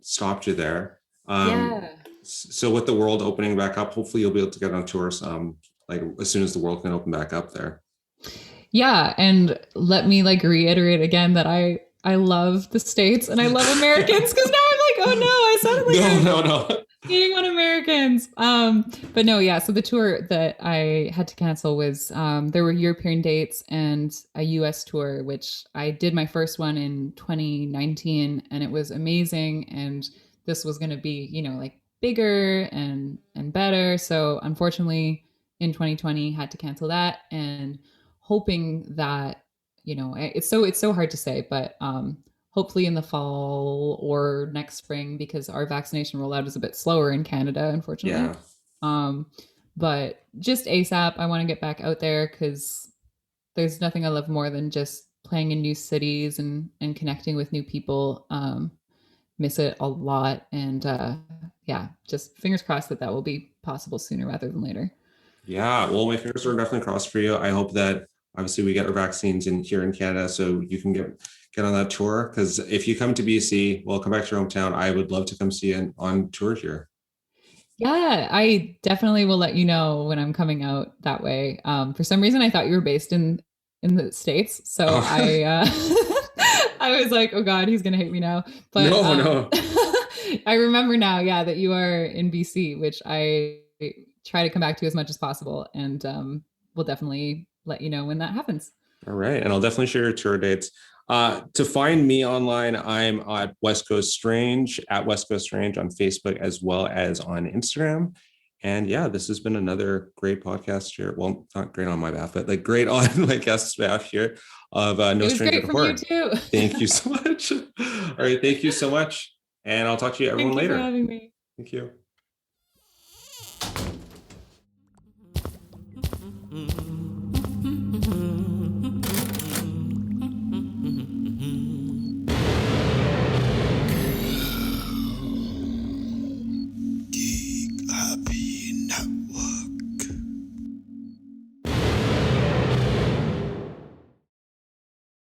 stopped you there.
Yeah.
So with the world opening back up, hopefully you'll be able to get on tours like as soon as the world can open back up there.
Yeah, and let me like reiterate again that I love the States and I love Americans, because now I'm like, oh no, I sounded like
No.
hating on Americans. But no, yeah. So the tour that I had to cancel was there were European dates and a US tour, which I did my first one in 2019, and it was amazing. And this was going to be, you know, like bigger and better. So unfortunately, in 2020, had to cancel that, and hoping that, you know, it's so hard to say, but hopefully in the fall or next spring, because our vaccination rollout is a bit slower in Canada, unfortunately.
Yeah.
But just ASAP, I want to get back out there, because there's nothing I love more than just playing in new cities and connecting with new people. Miss it a lot. And yeah, just fingers crossed that that will be possible sooner rather than later.
Yeah. Well, my fingers are definitely crossed for you. I hope that obviously we get our vaccines in here in Canada so you can get on that tour. Because if you come to BC, well, come back to your hometown. I would love to come see you on tour here.
Yeah, I definitely will let you know when I'm coming out that way. For some reason, I thought you were based in the States, so
Oh.
I was like, oh God, he's gonna hate me now. But
No.
I remember now, yeah, that you are in BC, which I try to come back to as much as possible, and we'll definitely let you know when that happens.
All right. And I'll definitely share your tour dates. To find me online, I'm at West Coast Strange, at West Coast Strange on Facebook as well as on Instagram. And yeah, this has been another great podcast here. Well, not great on my behalf, but like great on my guest's behalf here of No Stranger to Horror.
You too.
Thank you so much. All right. Thank you so much. And I'll talk to you everyone
Thank you
later.
for having me.
Thank you.